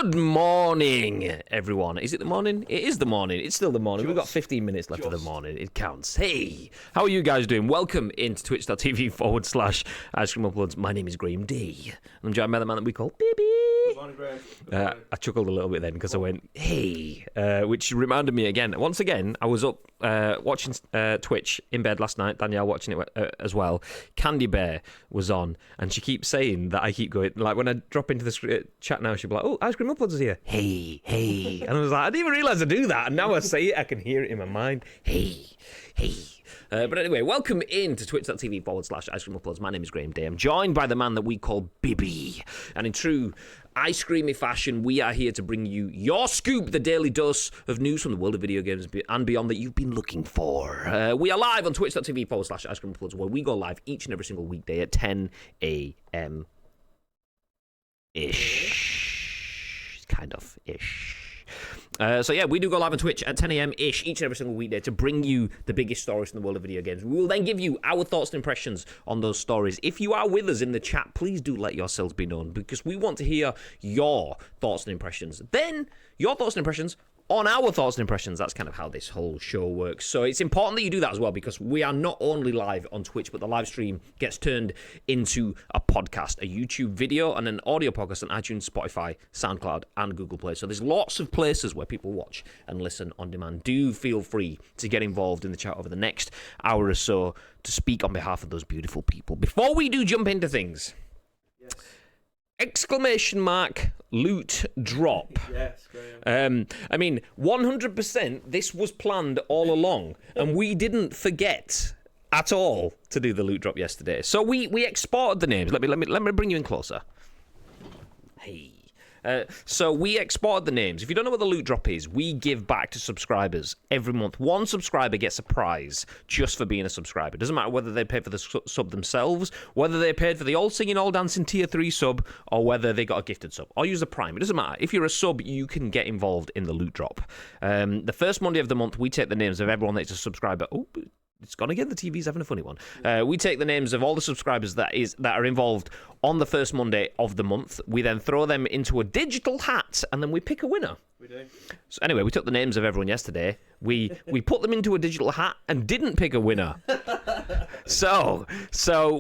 Good morning, everyone. Is it the morning? It is the morning. It's still the morning. We've got 15 minutes left of the morning. It counts. Hey, how are you guys doing? Welcome into twitch.tv/Ice Cream Uploads. My name is Graham D. I'm joined by the man that we call Baby. Good morning, Graham. Good morning. I chuckled a little bit then because I went, hey, which reminded me again. Once again, I was up watching Twitch in bed last night. Danielle watching it as well. Candy Bear was on, and she keeps saying that I keep going, like when I drop into the chat now, she'll be like, oh, Ice Cream Uploads is here. Hey, hey. And I was like, I didn't even realise I do that. And now I say it, I can hear it in my mind. Hey, hey. But anyway, welcome into twitch.tv/Ice Cream Uploads. My name is Graham Day. I'm joined by the man that we call Bibby. And in true ice creamy fashion, we are here to bring you your scoop, the daily dose of news from the world of video games and beyond that you've been looking for. We are live on twitch.tv/Ice Cream Uploads, where we go live each and every single weekday at 10 a.m. ish. Kind of ish. So yeah, we do go live on Twitch at 10 a.m-ish each and every single weekday to bring you the biggest stories from the world of video games. We will then give you our thoughts and impressions on those stories. If you are with us in the chat, please do let yourselves be known, because we want to hear your thoughts and impressions. Then, your thoughts and impressions on our thoughts and impressions. That's kind of how this whole show works. So it's important that you do that as well, because we are not only live on Twitch, but the live stream gets turned into a podcast, a YouTube video, and an audio podcast on iTunes, Spotify, SoundCloud, and Google Play. So there's lots of places where people watch and listen on demand. Do feel free to get involved in the chat over the next hour or so to speak on behalf of those beautiful people. Before we do jump into things... Yes. Exclamation mark loot drop. Yes, Graham. I mean, 100% this was planned all along, and we didn't forget at all to do the loot drop yesterday. So we exported the names. Let me bring you in closer. Hey. So we exported the names. If you don't know what the loot drop is, we give back to subscribers every month. One subscriber gets a prize just for being a subscriber. It doesn't matter whether they paid for the sub themselves, whether they paid for the all singing, all dancing tier 3 sub, or whether they got a gifted sub, or use a prime. It doesn't matter. If you're a sub, you can get involved in the loot drop. The first Monday of the month, we take the names of everyone that's a subscriber. Oh, it's gone again. The TV's having a funny one. We take the names of all the subscribers that are involved on the first Monday of the month. We then throw them into a digital hat, and then we pick a winner. We do. So anyway, we took the names of everyone yesterday. We put them into a digital hat and didn't pick a winner. So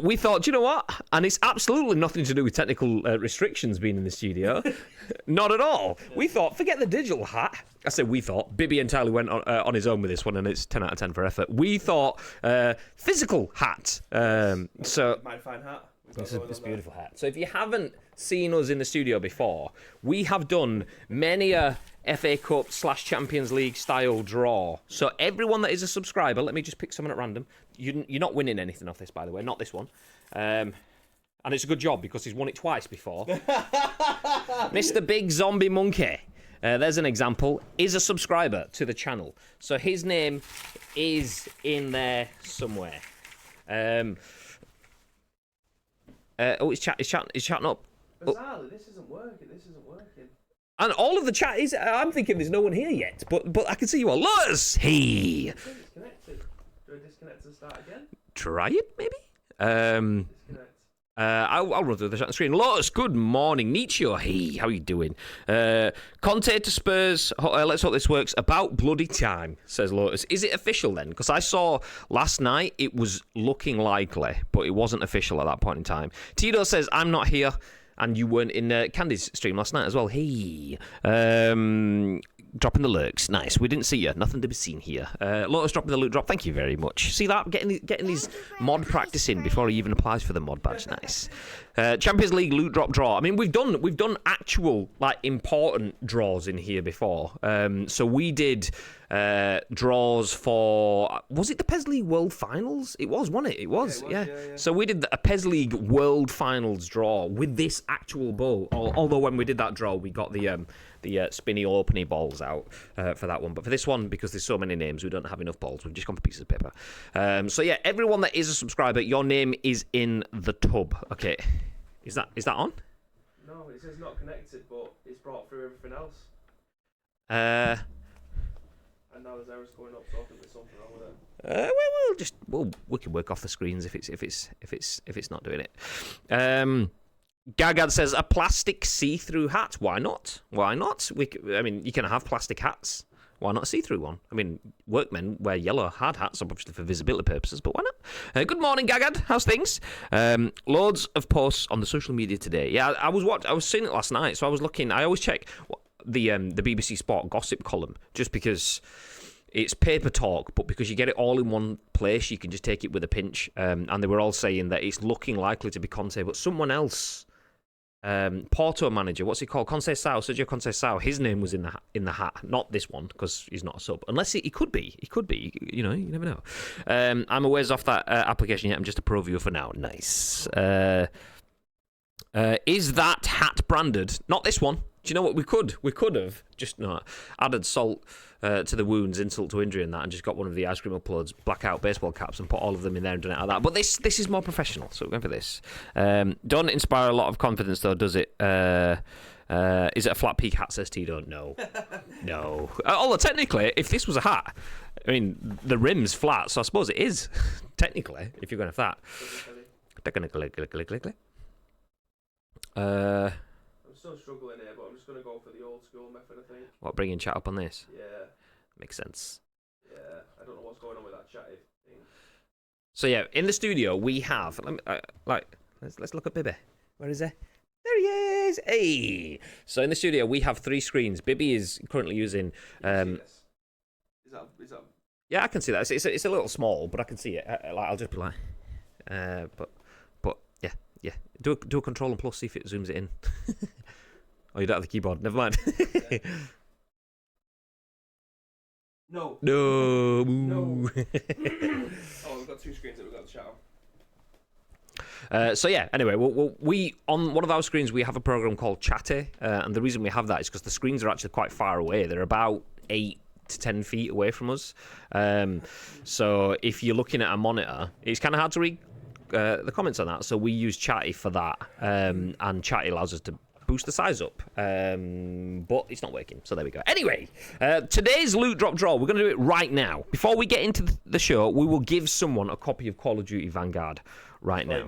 we thought, do you know what? And it's absolutely nothing to do with technical restrictions being in the studio. Not at all. We thought, forget the digital hat. I said we thought. Bibby entirely went on his own with this one, and it's 10 out of 10 for effort. We thought physical hat. So Might fine hat. it's a beautiful hat. So if you haven't seen us in the studio before, we have done many a FA Cup / Champions League style draw. So everyone that is a subscriber, let me just pick someone at random. You're not winning anything off this, by the way, not this one. And it's a good job because he's won it twice before. Mr. Big Zombie Monkey, there's an example, is a subscriber to the channel. So his name is in there somewhere. It's chatting up. Bizarrely, this isn't working. And all of the chat is... I'm thinking there's no one here yet, but I can see you all. Lotus! Hey! It's disconnected. Do I disconnect and start again? Try it, maybe? Disconnect. I'll run through the chat screen. Lotus, good morning. Nietzsche, hey, how you doing? Conte to Spurs, let's hope this works. About bloody time, says Lotus. Is it official then? Because I saw last night it was looking likely, but it wasn't official at that point in time. Tito says, I'm not here, and you weren't in Candy's stream last night as well. Hey. Dropping the lurks. Nice. We didn't see you. Nothing to be seen here. Lotus dropping the loot drop. Thank you very much. See that? Getting his mod practice in before he even applies for the mod badge. Nice. Champions League loot drop draw. I mean, we've done actual like important draws in here before. So we did draws for, was it the PES League World Finals? It was, wasn't it? It was. Yeah. So we did a PES League World Finals draw with this actual bow. Although when we did that draw, we got the spinny opening balls out for that one. But for this one, because there's so many names, we don't have enough balls. We've just gone for pieces of paper. So yeah, everyone that is a subscriber, your name is in the tub. Okay. Is that on? No, it says not connected, but it's brought through everything else. And now there's errors going up, so I think there's something wrong with it. We can work off the screens if it's not doing it. Gagad says a plastic see-through hat. Why not? Why not? I mean, you can have plastic hats. Why not a see-through one? I mean, workmen wear yellow hard hats, obviously for visibility purposes, but why not? Good morning, Gagad. How's things? Loads of posts on the social media today. Yeah, I was seeing it last night, so I was looking. I always check the BBC Sport gossip column just because it's paper talk, but because you get it all in one place, you can just take it with a pinch. And they were all saying that it's looking likely to be Conte, but someone else. Porto manager, what's he called? Sergio Conceição. His name was in the hat, not this one because he's not a sub. Unless he could be. He could be. You know, you never know. I'm a ways off that application yet. I'm just a pro viewer for now. Nice. Is that hat branded? Not this one. Do you know what we could have just added salt to the wounds, insult to injury, and that, and just got one of the ice cream uploads, blackout baseball caps, and put all of them in there and done it like that. But this is more professional, so we're going for this. Don't inspire a lot of confidence though, does it? Is it a flat peak hat? Says Tito. No, no. Although technically, if this was a hat, I mean the rim's flat, so I suppose it is technically if you're going for that. I'm still struggling here, but I'm just going to go for the old school method, I think. What, bringing chat up on this? Yeah. Makes sense. Yeah, I don't know what's going on with that chatty thing. So yeah, in the studio we have, let's look at Bibby. Where is he? There he is. Hey. So in the studio we have 3 screens. Bibby is currently using. Is that? Yeah, I can see that. It's a little small, but I can see it. I'll just be like, but yeah. Do a control and plus, see if it zooms it in. Oh, you don't have the keyboard. Never mind. No. No. No. Oh, we've got 2 screens that we've got to chat on. So yeah, anyway, we on one of our screens we have a program called Chatty, and the reason we have that is because the screens are actually quite far away. They're about 8 to 10 feet away from us. So if you're looking at a monitor, it's kind of hard to read the comments on that. So we use Chatty for that, and Chatty allows us to boost the size up, but it's not working, so there we go. Anyway, today's loot drop draw, we're going to do it right now. Before we get into the show, we will give someone a copy of Call of Duty Vanguard right now.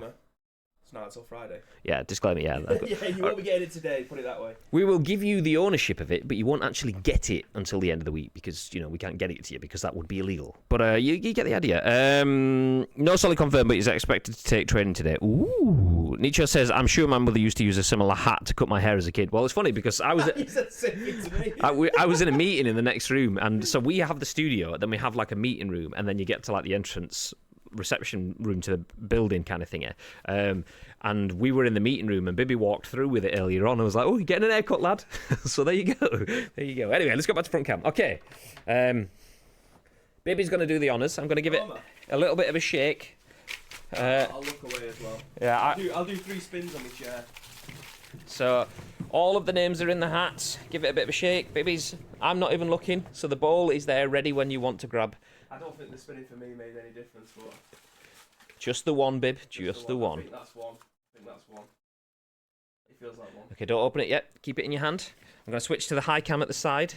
It's not until Friday. Yeah, disclaimer, yeah. Yeah, you won't be getting it today, put it that way. We will give you the ownership of it, but you won't actually get it until the end of the week because, you know, we can't get it to you because that would be illegal. But you get the idea. No solid confirmed, but he's expected to take training today. Ooh. Nietzsche says, I'm sure my mother used to use a similar hat to cut my hair as a kid. Well, it's funny because I was I was in a meeting in the next room, and so we have the studio, then we have like a meeting room, and then you get to like the entrance reception room to the building kind of thingy. And we were in the meeting room and Bibby walked through with it earlier on. I was like, oh, you're getting an haircut, lad. So there you go. There you go. Anyway, let's go back to front cam. Okay. Bibby's going to do the honours. I'm going to give it a little bit of a shake. I'll look away as well. Yeah, I'll do 3 spins on my chair. So all of the names are in the hats. Give it a bit of a shake. Bibby's, I'm not even looking. So the bowl is there ready when you want to grab. I don't think the spinning for me made any difference, but... Just the one, Bib. Just the one. I think that's one. It feels like one. Okay, don't open it yet. Keep it in your hand. I'm going to switch to the high cam at the side.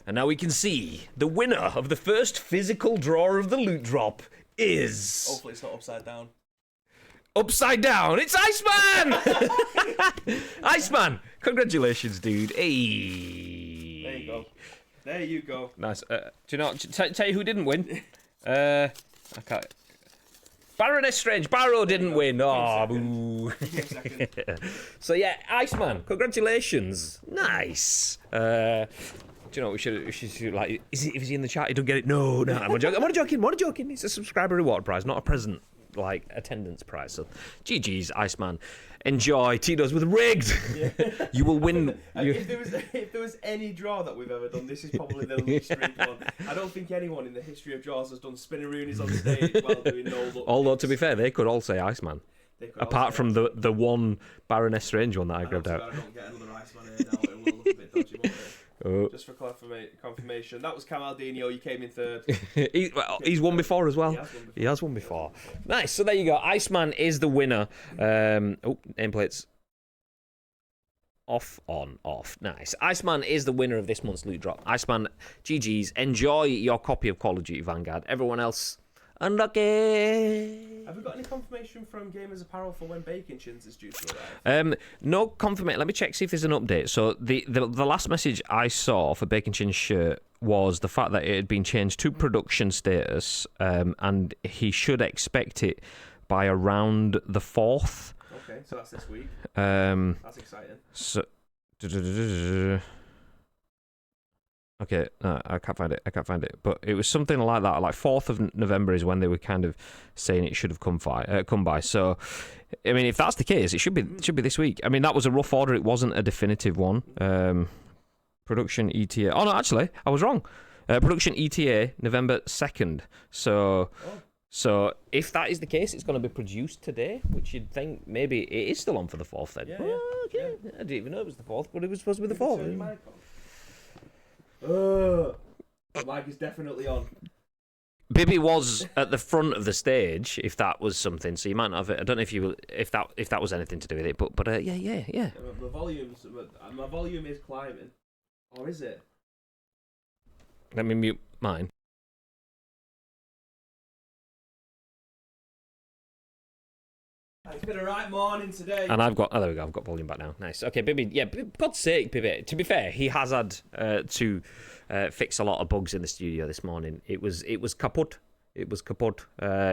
And now we can see the winner of the first physical draw of the loot drop is... Hopefully it's not upside down. Upside down! It's Iceman! Iceman! Congratulations, dude. Hey. There you go. There you go. Nice. Do you know... Tell you who didn't win? I can't... Baroness Strange. Barrow didn't win. Oh, boo. So yeah, Iceman. Congratulations. Nice. Do you know what we should like? Is he in the chat? He don't get it. No. I'm joking. It's a subscriber reward prize, not a present like attendance prize. So, GG's, Iceman. Enjoy Tito's with rigged. Yeah. You will win. If there was any draw that we've ever done, this is probably the least rigged one. I don't think anyone in the history of draws has done spinneroonies on stage while doing no look. Although to be fair, they could all say Iceman. Apart from the one Baroness Strange one that I grabbed out. I don't get another Iceman here now. It will look a bit dodgy, won't it? Oh. Just for confirmation, that was Camaldino. You came in third. He's won before as well. He has won before. Nice. So there you go. Iceman is the winner. Nameplates off, on, off. Nice. Iceman is the winner of this month's loot drop. Iceman, GG's. Enjoy your copy of Call of Duty Vanguard. Everyone else, Unlucky. Have we got any confirmation from Gamers Apparel for when Bacon Chins is due to arrive? No confirmation. Let me check, see if there's an update. So the last message I saw for Bacon Chin's shirt was the fact that it had been changed to production status, and he should expect it by around the 4th. Okay, so that's this week. That's exciting. So, okay, no, I can't find it. But it was something like that. Like 4th of November is when they were kind of saying it should have come by. So, I mean, if that's the case, it should be this week. I mean, that was a rough order. It wasn't a definitive one. Production ETA. Oh no, actually, I was wrong. Production ETA November 2nd. So. Oh. So if that is the case, it's going to be produced today, which you'd think maybe it is still on for the 4th then. Yeah, oh, okay. Yeah. I didn't even know it was the 4th, but it was supposed to be the 4th. The mic is definitely on. Bibby was at the front of the stage, if that was something. So you might not have. I don't know if that was anything to do with it, but yeah. My volume is climbing, or is it? Let me mute mine. It's been a right morning today. And there we go. I've got volume back now. Nice. Okay, Bibby. Yeah, God's sake, Bibby. To be fair, he has had to fix a lot of bugs in the studio this morning. It was kaput. It was kaput.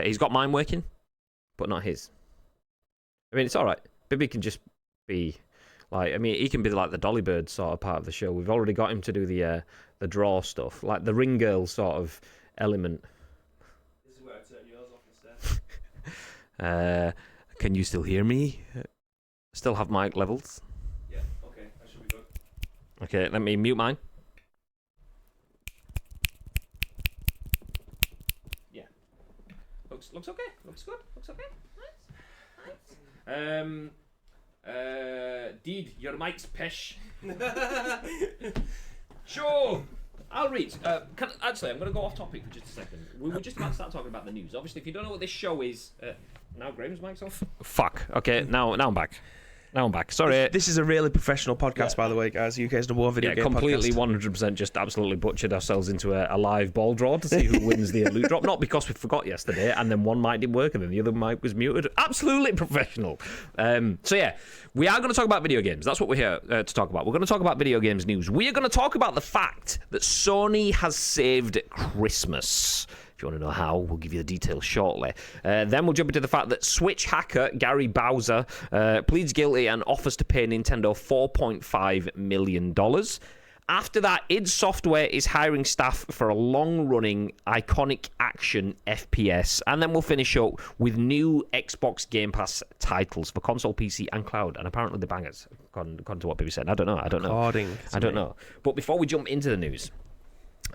He's got mine working, but not his. I mean, it's all right. Bibby can just be like. I mean, he can be like the Dolly Bird sort of part of the show. We've already got him to do the draw stuff, like the ring girl sort of element. This is where I turn yours off instead. Can you still hear me? Still have mic levels? Yeah, okay, that should be good. Okay, let me mute mine. Yeah. Looks okay. Looks good. Looks okay. Nice. Deed, your mic's pish. Sure. I'll read. Actually, I'm going to go off topic for just a second. We were just about to start talking about the news. Obviously, if you don't know what this show is... now Graham's mic's off? Fuck. Okay, now I'm back. Sorry. This is a really professional podcast, by the way, guys. UK's number one video game completely podcast. 100% just absolutely butchered ourselves into a live ball draw to see who wins the loot drop. Not because we forgot yesterday and then one mic didn't work and then the other mic was muted. Absolutely professional. So yeah, we are going to talk about video games. That's what we're here to talk about. We're going to talk about video games news. We are going to talk about the fact that Sony has saved Christmas. If you want to know how, we'll give you the details shortly. Then we'll jump into the fact that Switch hacker Gary Bowser pleads guilty and offers to pay Nintendo $4.5 million. After that, id Software is hiring staff for a long-running, iconic action FPS. And then we'll finish up with new Xbox Game Pass titles for console, PC, and cloud. And apparently the bangers, according to what people said. I don't know. I don't know. But before we jump into the news...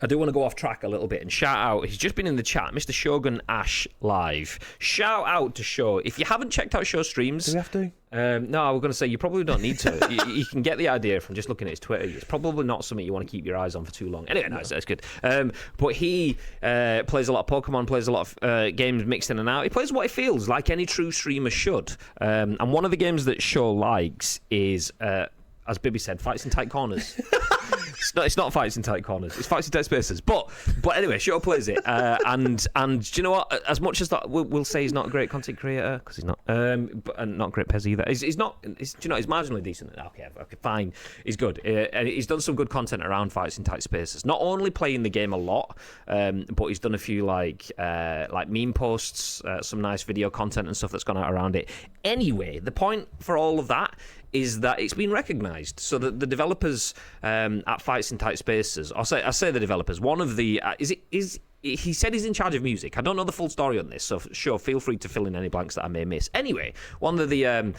I do want to go off track a little bit and shout out, he's just been in the chat, Mr. Shogun Ash Live. Shout out to Show. If you haven't checked out Show streams... Do we have to? No, I was going to say you probably don't need to. you can get the idea from just looking at his Twitter. It's probably not something you want to keep your eyes on for too long. Anyway, no, that's good. But he plays a lot of Pokemon, plays a lot of games mixed in and out. He plays what he feels, like any true streamer should. And one of the games that Show likes is... as Bibby said, fights in tight corners. It's not fights in tight corners. It's fights in tight spaces. But anyway, Show plays it. And do you know what? As much as that, we'll say he's not a great content creator because he's not. And not great Pez either. He's not. Do you know? He's marginally decent. Okay, fine. He's good. And he's done some good content around fights in tight spaces. Not only playing the game a lot, but he's done a few like meme posts, some nice video content and stuff that's gone out around it. Anyway, the point for all of that is that it's been recognised. So that the developers at Fights in Tight Spaces, I say the developers, one of the, he said he's in charge of music. I don't know the full story on this, so sure, feel free to fill in any blanks that I may miss. Anyway, one of the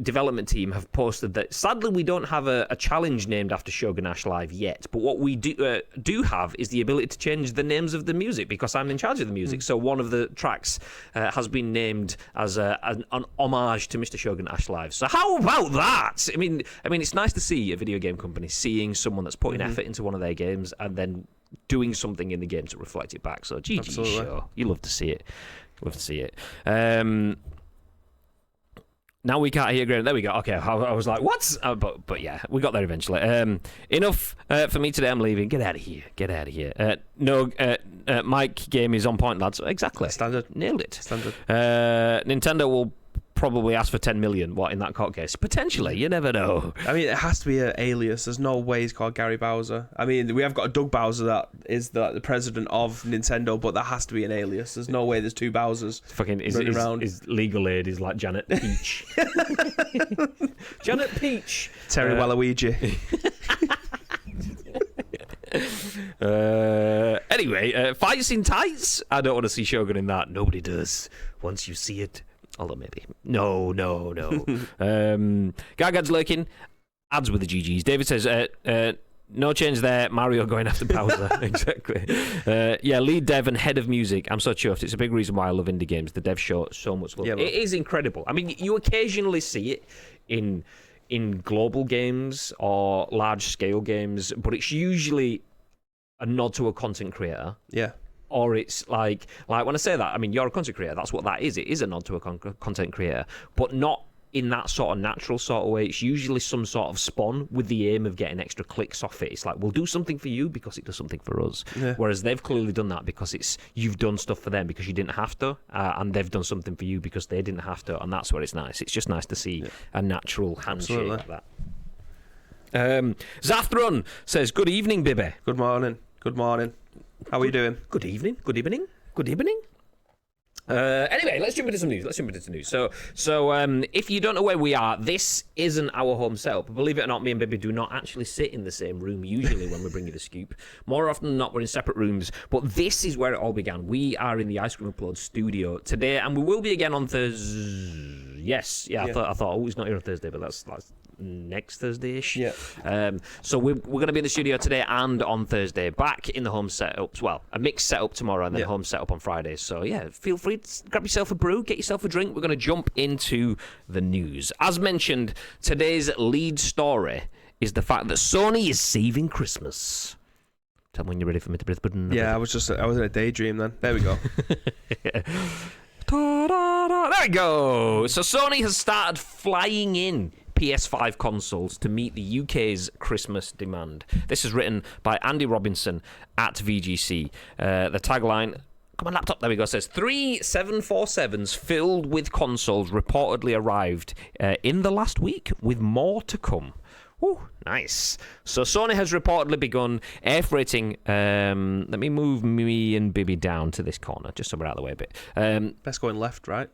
development team have posted that sadly we don't have a challenge named after Shogun Ash Live yet, but what we do have is the ability to change the names of the music because I'm in charge of the music. So one of the tracks has been named as an homage to Mr. Shogun Ash Live. So how about that? I mean, it's nice to see a video game company seeing someone that's putting effort into one of their games and then doing something in the game to reflect it back. So GG Show. You love to see it. Now we can't hear Graham. There we go. Okay, I was like, what? But yeah, we got there eventually. Enough for me today. I'm leaving. Get out of here. Get out of here. No, Mike game is on point, lads. Exactly. Standard. Nailed it. Standard. Nintendo will probably ask for 10 million. What, in that court case? Potentially. You never know. I mean, it has to be an alias. There's no way he's called Gary Bowser. I mean, we have got a Doug Bowser that is the president of Nintendo, but that has to be an alias. There's no way there's two Bowsers running around. His legal aid is like Janet Peach. Janet Peach. Terry Waluigi. Anyway, fights in tights. I don't want to see Shogun in that. Nobody does. Once you see it. Although maybe. No. Gargad's lurking. Ads with the GGs. David says, no change there. Mario going after Bowser. Exactly. Lead dev and head of music. I'm so chuffed. It's a big reason why I love indie games. The dev show so much love. Yeah, it is incredible. I mean, you occasionally see it in global games or large scale games, but it's usually a nod to a content creator. Yeah. Or it's like when I say that, I mean, you're a content creator. That's what that is. It is a nod to a content creator, but not in that sort of natural sort of way. It's usually some sort of spawn with the aim of getting extra clicks off it. It's like, we'll do something for you because it does something for us. Yeah. Whereas they've clearly done that because you've done stuff for them because you didn't have to, and they've done something for you because they didn't have to, and that's where it's nice. It's just nice to see a natural handshake like that. Zathron says, good evening, Bibby. Good morning. How are you doing? Good evening. Anyway, let's jump into some news. So, if you don't know where we are, this isn't our home setup. Believe it or not, me and Bibby do not actually sit in the same room usually when we bring you the scoop. More often than not, we're in separate rooms. But this is where it all began. We are in the Ice Cream Upload studio today, and we will be again on Thursday. Yes, yeah. I thought, oh, he's not here on Thursday, but that's next Thursday-ish. Yeah. So we're going to be in the studio today and on Thursday. Back in the home setups. Well, a mixed setup tomorrow and then home setup on Friday. So yeah, feel free to grab yourself a brew, get yourself a drink. We're going to jump into the news. As mentioned, today's lead story is the fact that Sony is saving Christmas. Tell me when you're ready for me to breathe. Yeah, I was in a daydream then. There we go. There we go. So Sony has started flying in PS5 consoles to meet the UK's Christmas demand. This is written by Andy Robinson at VGC. The tagline, come on laptop, there we go, says 3 747s filled with consoles reportedly arrived in the last week, with more to come. Ooh, nice. So Sony has reportedly begun air freighting. Let me move me and Bibby down to this corner, just so we're out of the way a bit. Best going left, right?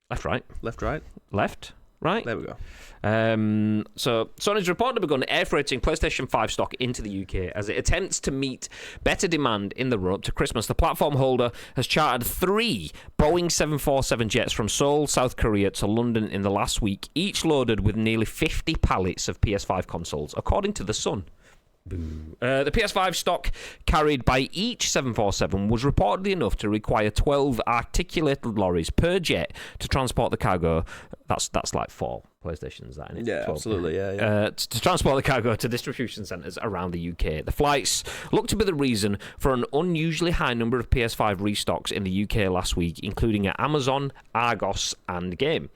Left, right. Left, right. Left, right. There we go. So Sony's reportedly begun air freighting PlayStation 5 stock into the UK as it attempts to meet better demand in the run-up to Christmas. The platform holder has chartered 3 Boeing 747 jets from Seoul, South Korea to London in the last week, each loaded with nearly 50 pallets of PS5 consoles, according to The Sun. The PS5 stock carried by each 747 was reportedly enough to require 12 articulated lorries per jet to transport the cargo. That's like 4 PlayStations, that, isn't it? Yeah, 12. absolutely, yeah. To transport the cargo to distribution centres around the UK. The flights look to be the reason for an unusually high number of PS5 restocks in the UK last week, including at Amazon, Argos, and Game.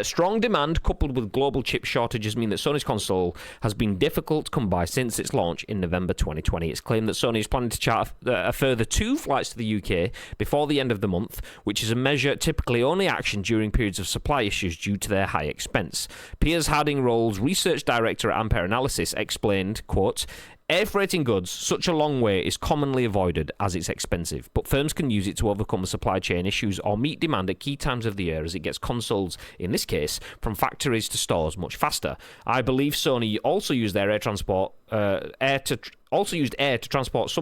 Strong demand coupled with global chip shortages mean that Sony's console has been difficult to come by since its launch in November 2020. It's claimed that Sony is planning to charter a further 2 flights to the UK before the end of the month, which is a measure typically only actioned during periods of supply issues due to their high expense. Piers Harding-Rolls, research director at Ampere Analysis, explained, quote, air freighting goods such a long way is commonly avoided as it's expensive, but firms can use it to overcome supply chain issues or meet demand at key times of the year as it gets consoles, in this case, from factories to stores much faster. I believe Sony also used their air to transport some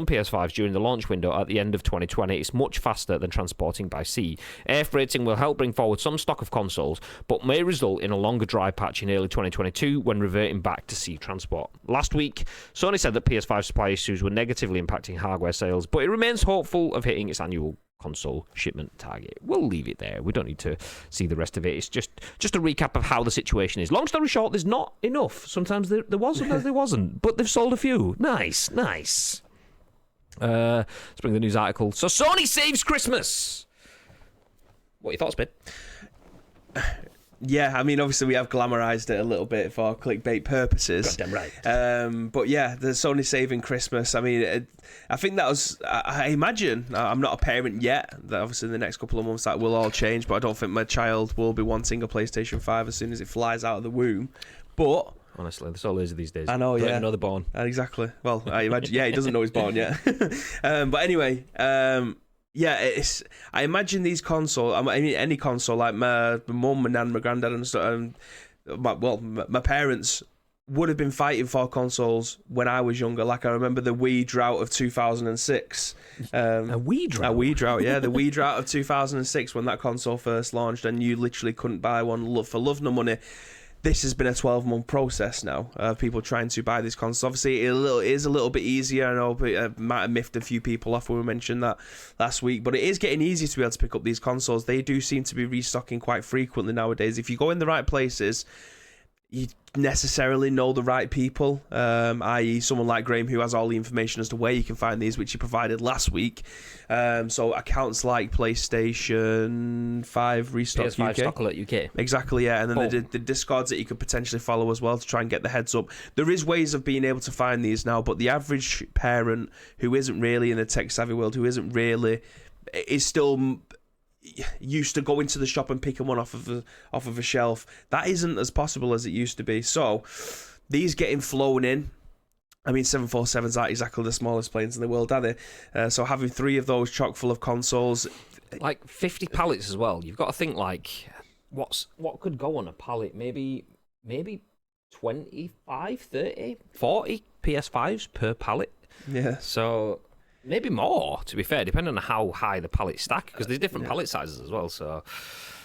PS5s during the launch window at the end of 2020. It's much faster than transporting by sea. Air freighting will help bring forward some stock of consoles, but may result in a longer dry patch in early 2022 when reverting back to sea transport. Last week, Sony said that PS5 supply issues were negatively impacting hardware sales, but it remains hopeful of hitting its annual console shipment target. We'll leave it there. We don't need to see the rest of it. It's just a recap of how the situation is. Long story short, there's not enough. Sometimes there was, sometimes there wasn't. But they've sold a few. Nice. Let's bring the news article. So Sony saves Christmas. What are your thoughts, Ben? Yeah, I mean, obviously we have glamorized it a little bit for clickbait purposes. Goddamn right. But yeah, the Sony saving Christmas. I mean, I think that was. I imagine I'm not a parent yet. That obviously in the next couple of months that will all change. But I don't think my child will be wanting a PlayStation 5 as soon as it flies out of the womb. But honestly, they're so lazy these days. I know, Don't yeah. even know they're born. Exactly. Well, I imagine. Yeah, he doesn't know he's born yet. But anyway. Yeah, I imagine these consoles. I mean, any console, like my mum, my nan, my granddad, and stuff. My parents would have been fighting for consoles when I was younger. Like I remember the Wii drought of 2006. A Wii drought. A Wii drought, yeah, the Wii drought of 2006 when that console first launched, and you literally couldn't buy one for love nor money. This has been a 12-month process now of people trying to buy this console. Obviously, it is a little bit easier. I know it might have miffed a few people off when we mentioned that last week, but it is getting easier to be able to pick up these consoles. They do seem to be restocking quite frequently nowadays. If you go in the right places, you necessarily know the right people, i.e. someone like Graham who has all the information as to where you can find these, which he provided last week. So accounts like PlayStation 5 Restock PS5 UK. Stock Alert UK. Exactly, yeah. And then the Discords that you could potentially follow as well to try and get the heads up. There is ways of being able to find these now, but the average parent who isn't really in the tech-savvy world, who isn't really, is still used to going to the shop and picking one off of a shelf. That isn't as possible as it used to be. So these getting flown in. I mean, 747s aren't exactly the smallest planes in the world, are they? So having 3 of those chock full of consoles, like 50 pallets as well. You've got to think like what could go on a pallet? Maybe 25, 30, 40 PS5s per pallet. Yeah. So maybe more, to be fair, depending on how high the pallets stack, because there's different pallet sizes as well. So,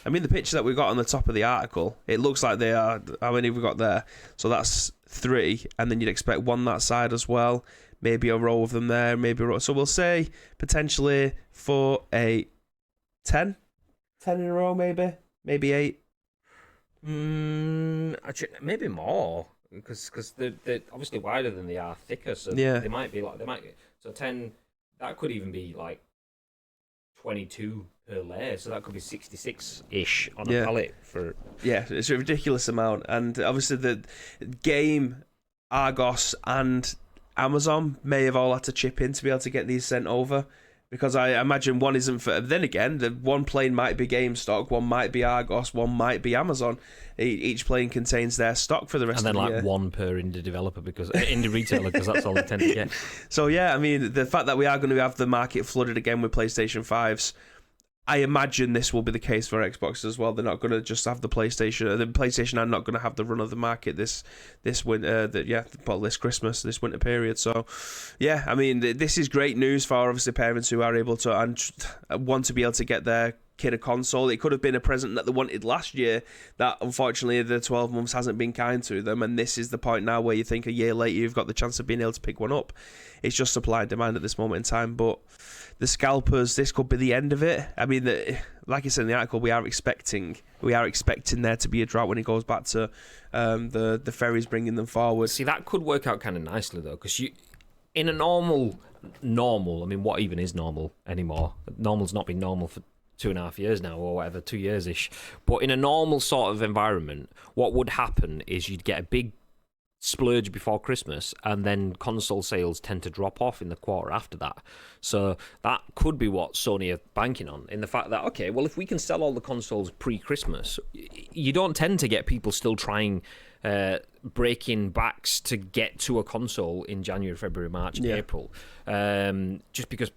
I mean, the picture that we got on the top of the article, it looks like they are. How many have we got there? So that's 3, and then you'd expect 1 that side as well. Maybe a row of them there, maybe a row. So we'll say potentially for a 10 in a row, maybe 8. Actually, maybe more, because they're obviously wider than they are thicker. So yeah, they might so 10. That could even be like 22 per layer, so that could be 66-ish on a pallet for. Yeah, it's a ridiculous amount, and obviously the Game, Argos, and Amazon may have all had to chip in to be able to get these sent over. Because I imagine one isn't for. Then again, the one plane might be GameStop, one might be Argos, one might be Amazon. Each plane contains their stock for the rest of the year. And then one per indie developer, because indie retailer, because that's all they tend to get. So yeah, I mean, the fact that we are going to have the market flooded again with PlayStation 5s, I imagine this will be the case for Xbox as well. They're not going to just have the PlayStation. The PlayStation are not going to have the run of the market this winter. This Christmas, this winter period. So, yeah, I mean, this is great news for obviously parents who are able to and want to be able to get their kid a console. It could have been a present that they wanted last year that unfortunately the 12 months hasn't been kind to them, and this is the point now where you think a year later you've got the chance of being able to pick one up. It's just supply and demand at this moment in time. But the scalpers, this could be the end of it. I mean, like I said in the article, we are expecting there to be a drought when it goes back to the ferries bringing them forward. See, that could work out kind of nicely though, because in a normal, I mean, what even is normal anymore? Normal's not been normal for 2.5 years now, or whatever, 2 years-ish. But in a normal sort of environment, what would happen is you'd get a big splurge before Christmas, and then console sales tend to drop off in the quarter after that. So that could be what Sony are banking on, in the fact that, okay, well, if we can sell all the consoles pre-Christmas, you don't tend to get people still trying breaking backs to get to a console in January, February, March, April, just because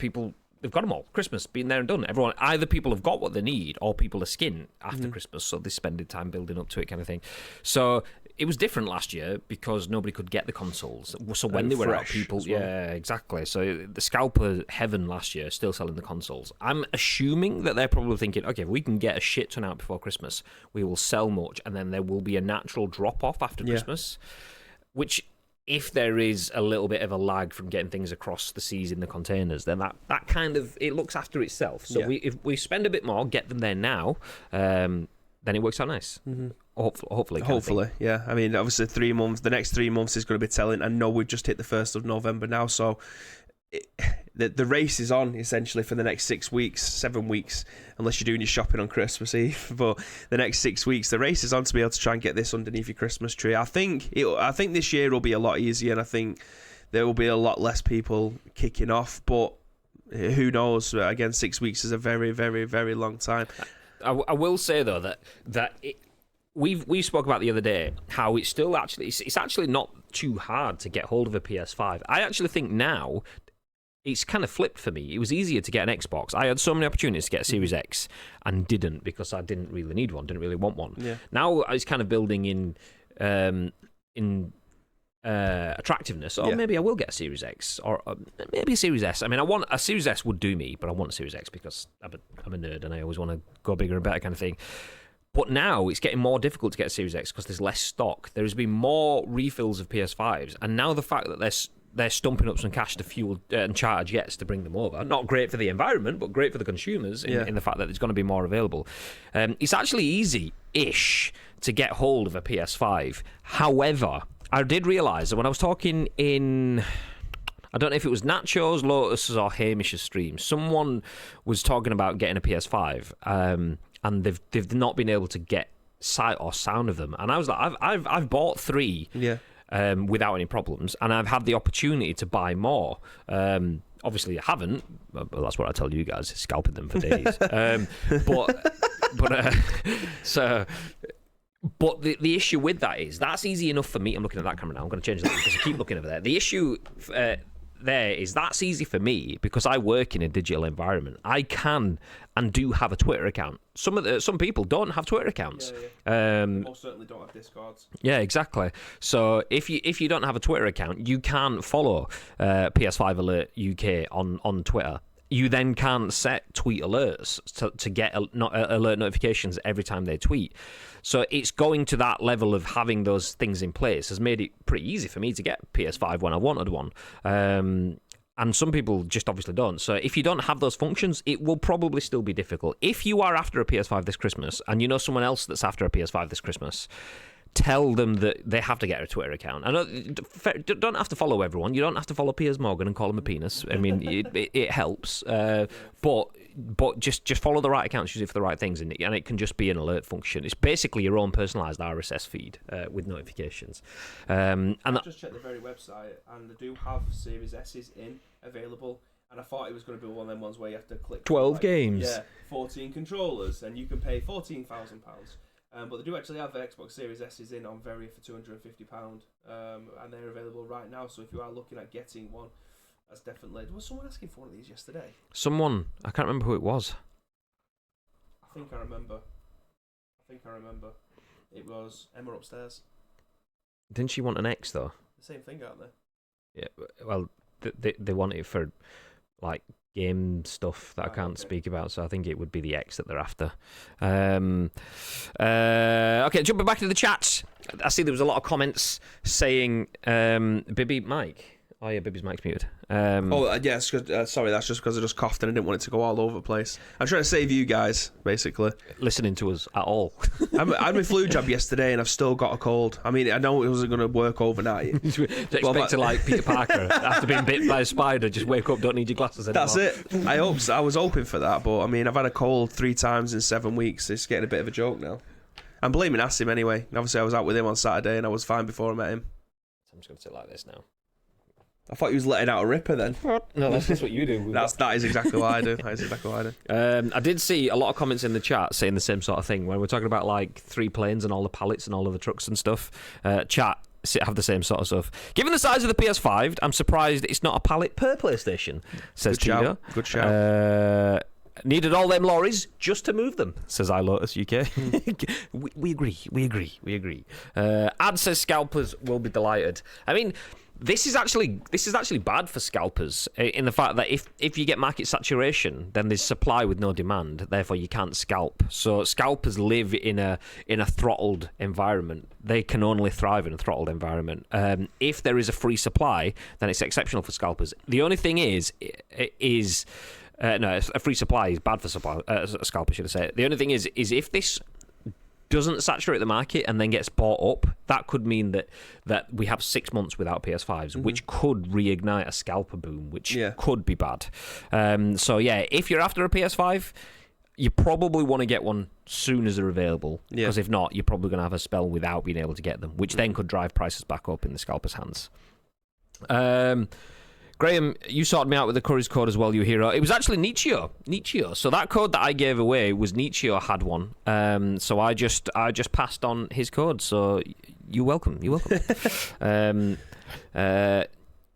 they've got them all. Christmas, been there and done. Everyone, either people have got what they need, or people are skint after Christmas, so they spend time building up to it, kind of thing. So it was different last year because nobody could get the consoles. So when they were out, people, exactly. So the scalper heaven last year still selling the consoles. I'm assuming that they're probably thinking, okay, if we can get a shit ton out before Christmas, we will sell much, and then there will be a natural drop off after Christmas, which, if there is a little bit of a lag from getting things across the seas in the containers, then that kind of, it looks after itself. So if we spend a bit more, get them there now, then it works out nice. Mm-hmm. Hopefully, yeah. I mean, obviously 3 months. The next 3 months is going to be telling. I know we've just hit the 1st of November now, so the race is on essentially for the next 6 weeks, 7 weeks, unless you're doing your shopping on Christmas Eve. But the next 6 weeks, the race is on to be able to try and get this underneath your Christmas tree. I think this year will be a lot easier, and I think there will be a lot less people kicking off. But who knows? Again, 6 weeks is a very, very, very long time. I will say though that we spoke about the other day how it's still actually it's actually not too hard to get hold of a PS5. I actually think now it's kind of flipped for me. It was easier to get an Xbox. I had so many opportunities to get a Series X and didn't, because I didn't really need one, didn't really want one. Yeah. Now it's kind of building in attractiveness. Or maybe I will get a Series X, or maybe a Series S. I mean, I want a Series S would do me, but I want a Series X because I'm a nerd and I always want to go bigger and better kind of thing. But now it's getting more difficult to get a Series X because there's less stock. There's been more refills of PS5s, and now the fact that they're stumping up some cash to fuel and charge jets to bring them over. Not great for the environment, but great for the consumers in the fact that there's going to be more available. It's actually easy-ish to get hold of a PS5. However, I did realise that when I was talking in, I don't know if it was Nachos, Lotus, or Hamish's stream, someone was talking about getting a PS5, and they've not been able to get sight or sound of them. And I was like, I've bought 3. Yeah. Without any problems, and I've had the opportunity to buy more. Obviously, I haven't. But that's what I tell you guys: scalping them for days. But the issue with that is that's easy enough for me. I'm looking at that camera now. I'm going to change that because I keep looking over there. The issue there is that's easy for me because I work in a digital environment. I can and do have a Twitter account. Some people don't have Twitter accounts. Most certainly don't have Discords. Yeah, exactly. So if you don't have a Twitter account, you can't follow PS5 Alert UK on Twitter. You then can't set tweet alerts to get alert notifications every time they tweet. So it's going to that level of having those things in place has made it pretty easy for me to get PS5 when I wanted one. And some people just obviously don't. So if you don't have those functions, it will probably still be difficult. If you are after a PS5 this Christmas and you know someone else that's after a PS5 this Christmas, tell them that they have to get a Twitter account. I know don't have to follow everyone. You don't have to follow Piers Morgan and call him a penis. I mean, it helps. But just follow the right accounts, use it for the right things, and it can just be an alert function. It's basically your own personalised RSS feed with notifications. And I just checked the very website, and they do have Series S's available. And I thought it was going to be one of them ones where you have to click 12 games. Yeah, 14 controllers, and you can pay £14,000. But they do actually have the Xbox Series S's in on Very for £250, and they're available right now. So if you are looking at getting one, that's definitely. Was someone asking for one of these yesterday? Someone, I can't remember who it was. I think I remember. It was Emma upstairs. Didn't she want an X though? The same thing, aren't they? Yeah, well, they want it for like game stuff that I can't speak about, so I think it would be the X that they're after. Okay, jumping back to the chats. I see there was a lot of comments saying Bibby Mike. Oh yeah, Bibby's mic's muted. Yes, sorry, that's just because I just coughed and I didn't want it to go all over the place. I'm trying to save you guys, basically. Listening to us at all. I had my flu jab yesterday and I've still got a cold. I mean, I know it wasn't going to work overnight. Do you expect to, like Peter Parker, after being bit by a spider, just wake up, don't need your glasses anymore? That's it. I was hoping for that, but I mean, I've had a cold 3 times in 7 weeks. It's getting a bit of a joke now. I'm blaming Asim anyway. Obviously, I was out with him on Saturday and I was fine before I met him. I'm just going to sit like this now. I thought he was letting out a ripper then. No, that's just what you do. That is exactly what I do. I did see a lot of comments in the chat saying the same sort of thing when we're talking about like 3 planes and all the pallets and all of the trucks and stuff. Chat have the same sort of stuff. Given the size of the PS5, I'm surprised it's not a pallet per PlayStation, says Tito. Good shout. Needed all them lorries just to move them, says iLotus UK. We agree. Ad says scalpers will be delighted. I mean, this is actually bad for scalpers in the fact that if you get market saturation, then there's supply with no demand. Therefore, you can't scalp. So scalpers live in a throttled environment. They can only thrive in a throttled environment. If there is a free supply, then it's exceptional for scalpers. The only thing is a free supply is bad for scalpers, should I say. The only thing is if this doesn't saturate the market and then gets bought up, that could mean that we have 6 months without PS5s, which could reignite a scalper boom, which could be bad. So yeah, if you're after a PS5, you probably want to get one soon as they're available, because if not, you're probably going to have a spell without being able to get them, which then could drive prices back up in the scalpers' hands. Graham, you sorted me out with the Curry's code as well, you hero. It was actually Nietzsche. So that code that I gave away was Nietzsche had one. So I just passed on his code. So you're welcome.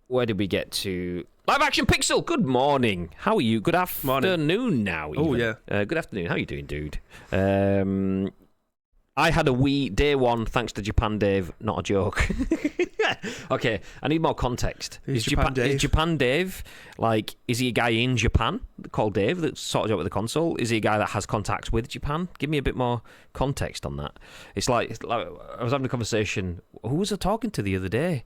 Where did we get to? Live Action Pixel, good morning. How are you? Good afternoon now. Even. Oh, yeah. Good afternoon. How are you doing, dude? I had a Wii day one thanks to Japan Dave. Not a joke. Okay, I need more context. Is Japan Dave, like, is he a guy in Japan called Dave that sorted out with the console? Is he a guy that has contacts with Japan? Give me a bit more context on that. It's like I was having a conversation. Who was I talking to the other day?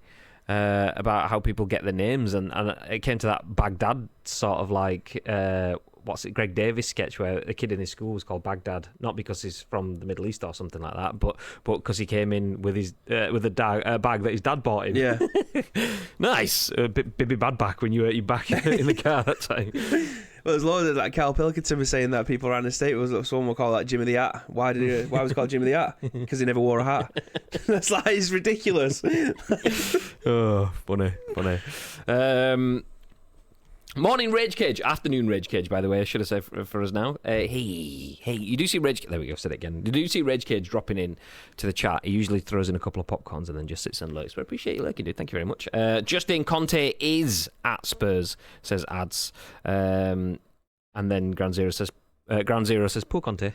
About how people get their names, and it came to that Baghdad sort of like Greg Davis sketch where a kid in his school was called Baghdad, not because he's from the Middle East or something like that, but because he came in with his with a bag that his dad bought him. Yeah, nice. Bibby Badback when you hurt your back in the car that time. Well, there's loads of, like, Cal Pilkington was saying that people around the state, someone would call that Jimmy the Hat. Why was it called Jimmy the Hat? Because he never wore a hat. That's like, it's ridiculous. Oh, funny. Morning Rage Cage, afternoon Rage Cage, by the way, I should have said for us now. Hey, you do see Rage... There we go, said it again. You do see Rage Cage dropping in to the chat. He usually throws in a couple of popcorns and then just sits and lurks. But I appreciate you lurking, dude. Thank you very much. Justin Conte is at Spurs, says ads. And then Ground Zero says, poor Conte.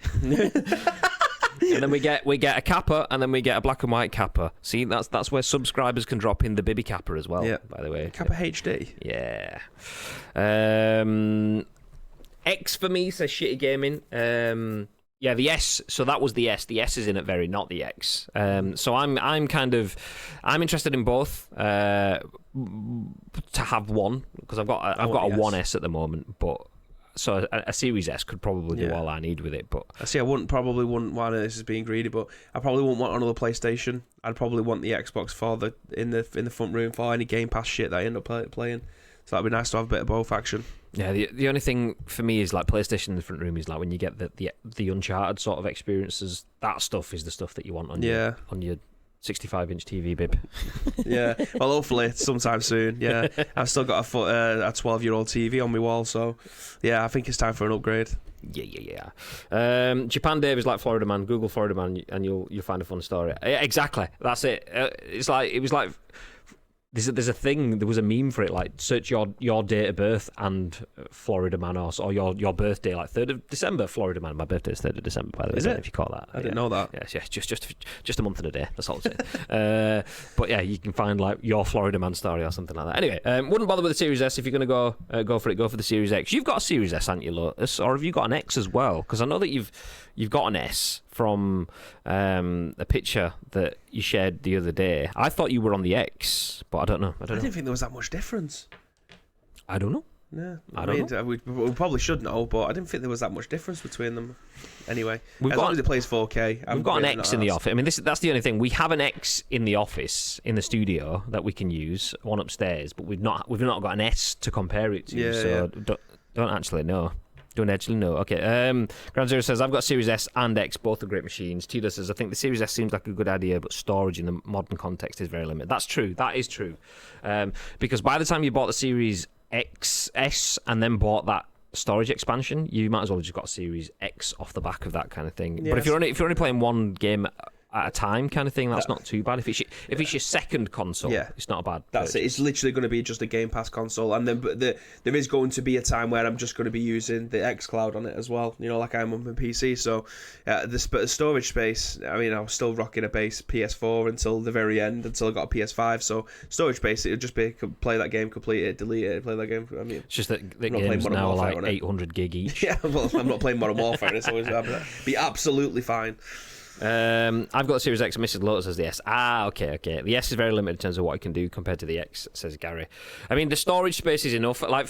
And then we get a kappa, and then we get a black and white kappa. See, that's where subscribers can drop in the Bibby kappa as well. Yeah. By the way, Kappa HD. Yeah. X for me says shitty gaming. Yeah, the S. So that was the S. The S is in it very, not the X. So I'm interested in both. To have one, because I've got a 1S at the moment, but. So a Series S could probably do all I need with it, but I see. Probably wouldn't want this is being greedy, but I probably wouldn't want another PlayStation. I'd probably want the Xbox for in the front room for any Game Pass shit that I end up playing. So that'd be nice to have a bit of both action. Yeah, the only thing for me is like PlayStation in the front room is like when you get the Uncharted sort of experiences. That stuff is the stuff that you want on your 65-inch TV, bib. Yeah, well, hopefully sometime soon. Yeah, I've still got a 12-year-old TV on my wall, so yeah, I think it's time for an upgrade. Yeah. Japan Dave is like Florida Man. Google Florida Man, and you'll find a fun story. Yeah, exactly, that's it. It was like. There's a thing. There was a meme for it, like search your date of birth and Florida Man, or your birthday, like 3rd of December, Florida Man. My birthday is 3rd of December, by the way. Is it? If you call that, I didn't know that. Yeah, just a month and a day. That's all I'm saying. But yeah, you can find like your Florida Man story or something like that. Anyway, wouldn't bother with the Series S if you're gonna go for it. Go for the Series X. You've got a Series S, haven't you, Lotus? Or have you got an X as well? Because I know that you've got an S from a picture that you shared the other day. I thought you were on the X, but I don't know. I didn't think there was that much difference. I don't know. No, I don't know. We probably should know, but I didn't think there was that much difference between them. Anyway, as long as it plays 4K. We've got an X in the office. I mean, that's the only thing. We have an X in the office, in the studio, that we can use, one upstairs, but we've not got an S to compare it to. Yeah, so don't actually know. Don't actually know. Okay. Ground Zero says, I've got Series S and X, both are great machines. Tito says, I think the Series S seems like a good idea, but storage in the modern context is very limited. That's true. That is true. Because by the time you bought the Series XS and then bought that storage expansion, you might as well have just got Series X off the back of that kind of thing. Yes. But if you're only playing one game at a time kind of thing, that's not too bad. If it's your second console, it's not a bad That's purchase. It. It's literally going to be just a Game Pass console, and then there is going to be a time where I'm just going to be using the xCloud on it as well, like I am on my PC. So the storage space, I mean, I was still rocking a base PS4 until the very end, until I got a PS5. So storage space, it would just be play that game, complete it, delete it, play that game. I mean, it's just that the games now are like 800 gig each. Yeah, well, I'm not playing Modern Warfare. It's always be absolutely fine. I've got the Series X and Mrs. Lotus as the S. Okay. The S is very limited in terms of what it can do compared to the X, says Gary. I mean, the storage space is enough. Like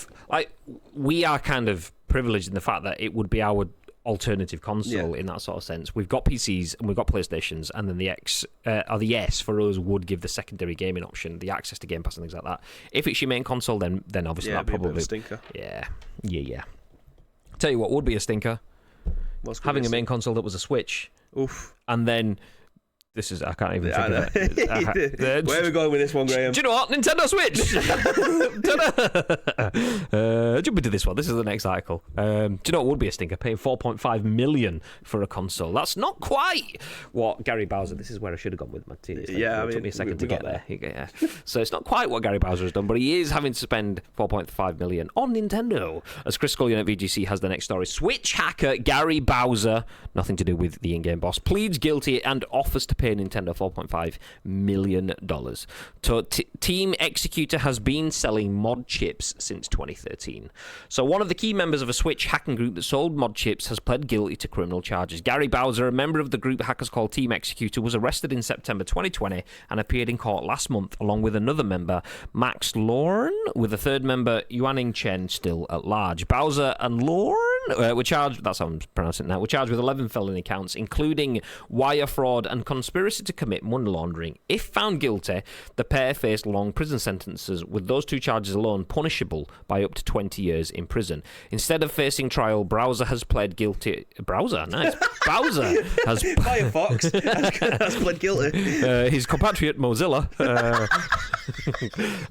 we are kind of privileged in the fact that it would be our alternative console in that sort of sense. We've got PCs and we've got PlayStations, and then the X or the S for us would give the secondary gaming option, the access to Game Pass and things like that. If it's your main console, then obviously that probably a bit of a stinker. Yeah. Tell you what would be a stinker: having a main console that was a Switch. Oof. And then. I can't even think of it. Where are we going with this one, Graham? Do you know what? Nintendo Switch! Jump into this one. This is the next article. Do you know what would be a stinker? Paying $4.5 million for a console. That's not quite what Gary Bowser... This is where I should have gone with my team. It took me a second to get there. Yeah. So it's not quite what Gary Bowser has done, but he is having to spend $4.5 million on Nintendo. As Chris Scullion at VGC has the next story. Switch hacker Gary Bowser, nothing to do with the in-game boss, pleads guilty and offers to pay Nintendo $4.5 million. So Team Executor has been selling mod chips since 2013. So one of the key members of a Switch hacking group that sold mod chips has pled guilty to criminal charges. Gary Bowser, a member of the group hackers called Team Executor, was arrested in September 2020 and appeared in court last month along with another member, Max Lauren, with a third member, Yuaning Chen, still at large. Bowser and Lauren were charged, that's how I'm pronouncing it now, were charged with 11 felony counts, including wire fraud and conspiracy to commit money laundering. If found guilty, the pair faced long prison sentences, with those two charges alone punishable by up to 20 years in prison. Instead of facing trial, Bowser has pled guilty. Bowser has Firefox has pled guilty. His compatriot Mozilla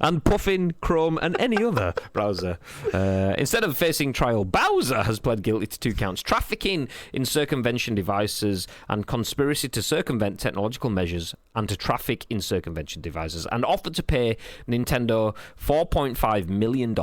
and Puffin, Chrome, and any other browser. Instead of facing trial, Bowser has pled guilty to 2 counts: trafficking in circumvention devices and conspiracy to circumvent technological measures and to traffic in circumvention devices, and offered to pay Nintendo $4.5 million,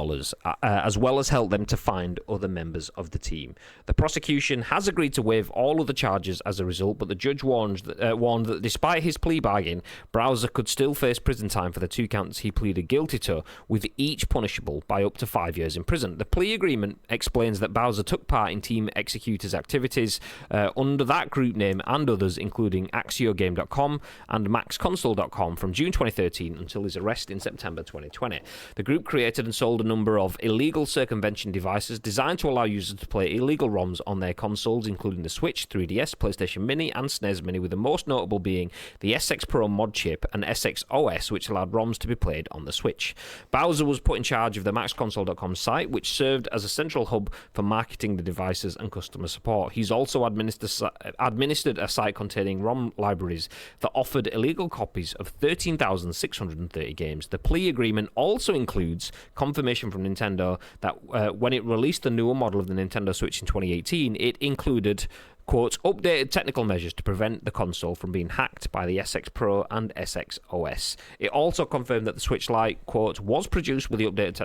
as well as help them to find other members of the team. The prosecution has agreed to waive all other charges as a result, but the judge warned that despite his plea bargain, Bowser could still face prison time for the 2 counts he pleaded guilty to, with each punishable by up to 5 years in prison. The plea agreement explains that Bowser took part in Team Executor's activities under that group name and others, including AxioGame.com and MaxConsole.com, from June 2013 until his arrest in September 2020. The group created and sold a number of illegal circumvention devices designed to allow users to play illegal ROMs on their consoles, including the Switch, 3DS, PlayStation Mini, and SNES Mini, with the most notable being the SX Pro mod chip and SX OS, which allowed ROMs to be played on the Switch. Bowser was put in charge of the MaxConsole.com site, which served as a central hub for marketing the devices and customer support. He's also administered a site containing ROM libraries that offered illegal copies of 13,630 games. The plea agreement also includes confirmation from Nintendo that when it released the newer model of the Nintendo Switch in 2018, it included, quote, updated technical measures to prevent the console from being hacked by the SX Pro and SX OS. It also confirmed that the Switch Lite, quote, was produced with the updated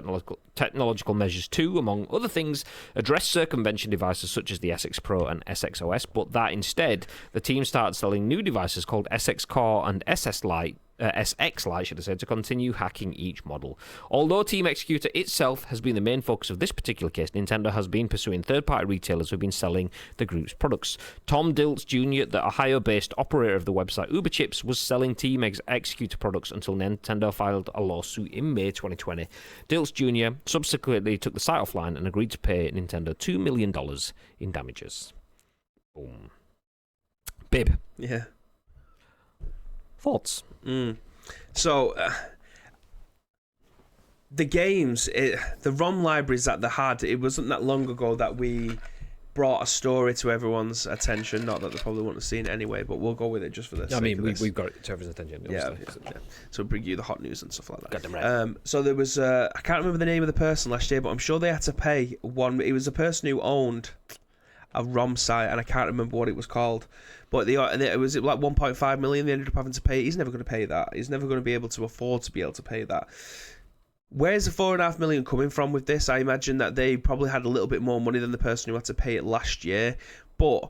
technological measures to, among other things, address circumvention devices such as the SX Pro and SX OS, but that instead the team started selling new devices called SX Core and SX Lite, to continue hacking each model. Although Team Executor itself has been the main focus of this particular case, Nintendo has been pursuing third-party retailers who have been selling the group's products. Tom Dilts Jr., the Ohio-based operator of the website UberChips, was selling Team Executor products until Nintendo filed a lawsuit in May 2020. Dilts Jr. subsequently took the site offline and agreed to pay Nintendo $2 million in damages. Boom. Bib. Yeah. Thoughts? So, the games, the ROM libraries that they had, it wasn't that long ago that we brought a story to everyone's attention. Not that they probably wouldn't have seen it anyway, but we'll go with it just for this. I mean, we've got it to everyone's attention. Yeah. So bring you the hot news and stuff like that. Got them right. So there was, I can't remember the name of the person last year, but I'm sure they had to pay one. It was a person who owned a ROM site, and I can't remember what it was called. But it was like 1.5 million they ended up having to pay. He's never going to pay that. He's never going to be able to afford to be able to pay that. Where's the 4.5 million coming from with this? I imagine that they probably had a little bit more money than the person who had to pay it last year. But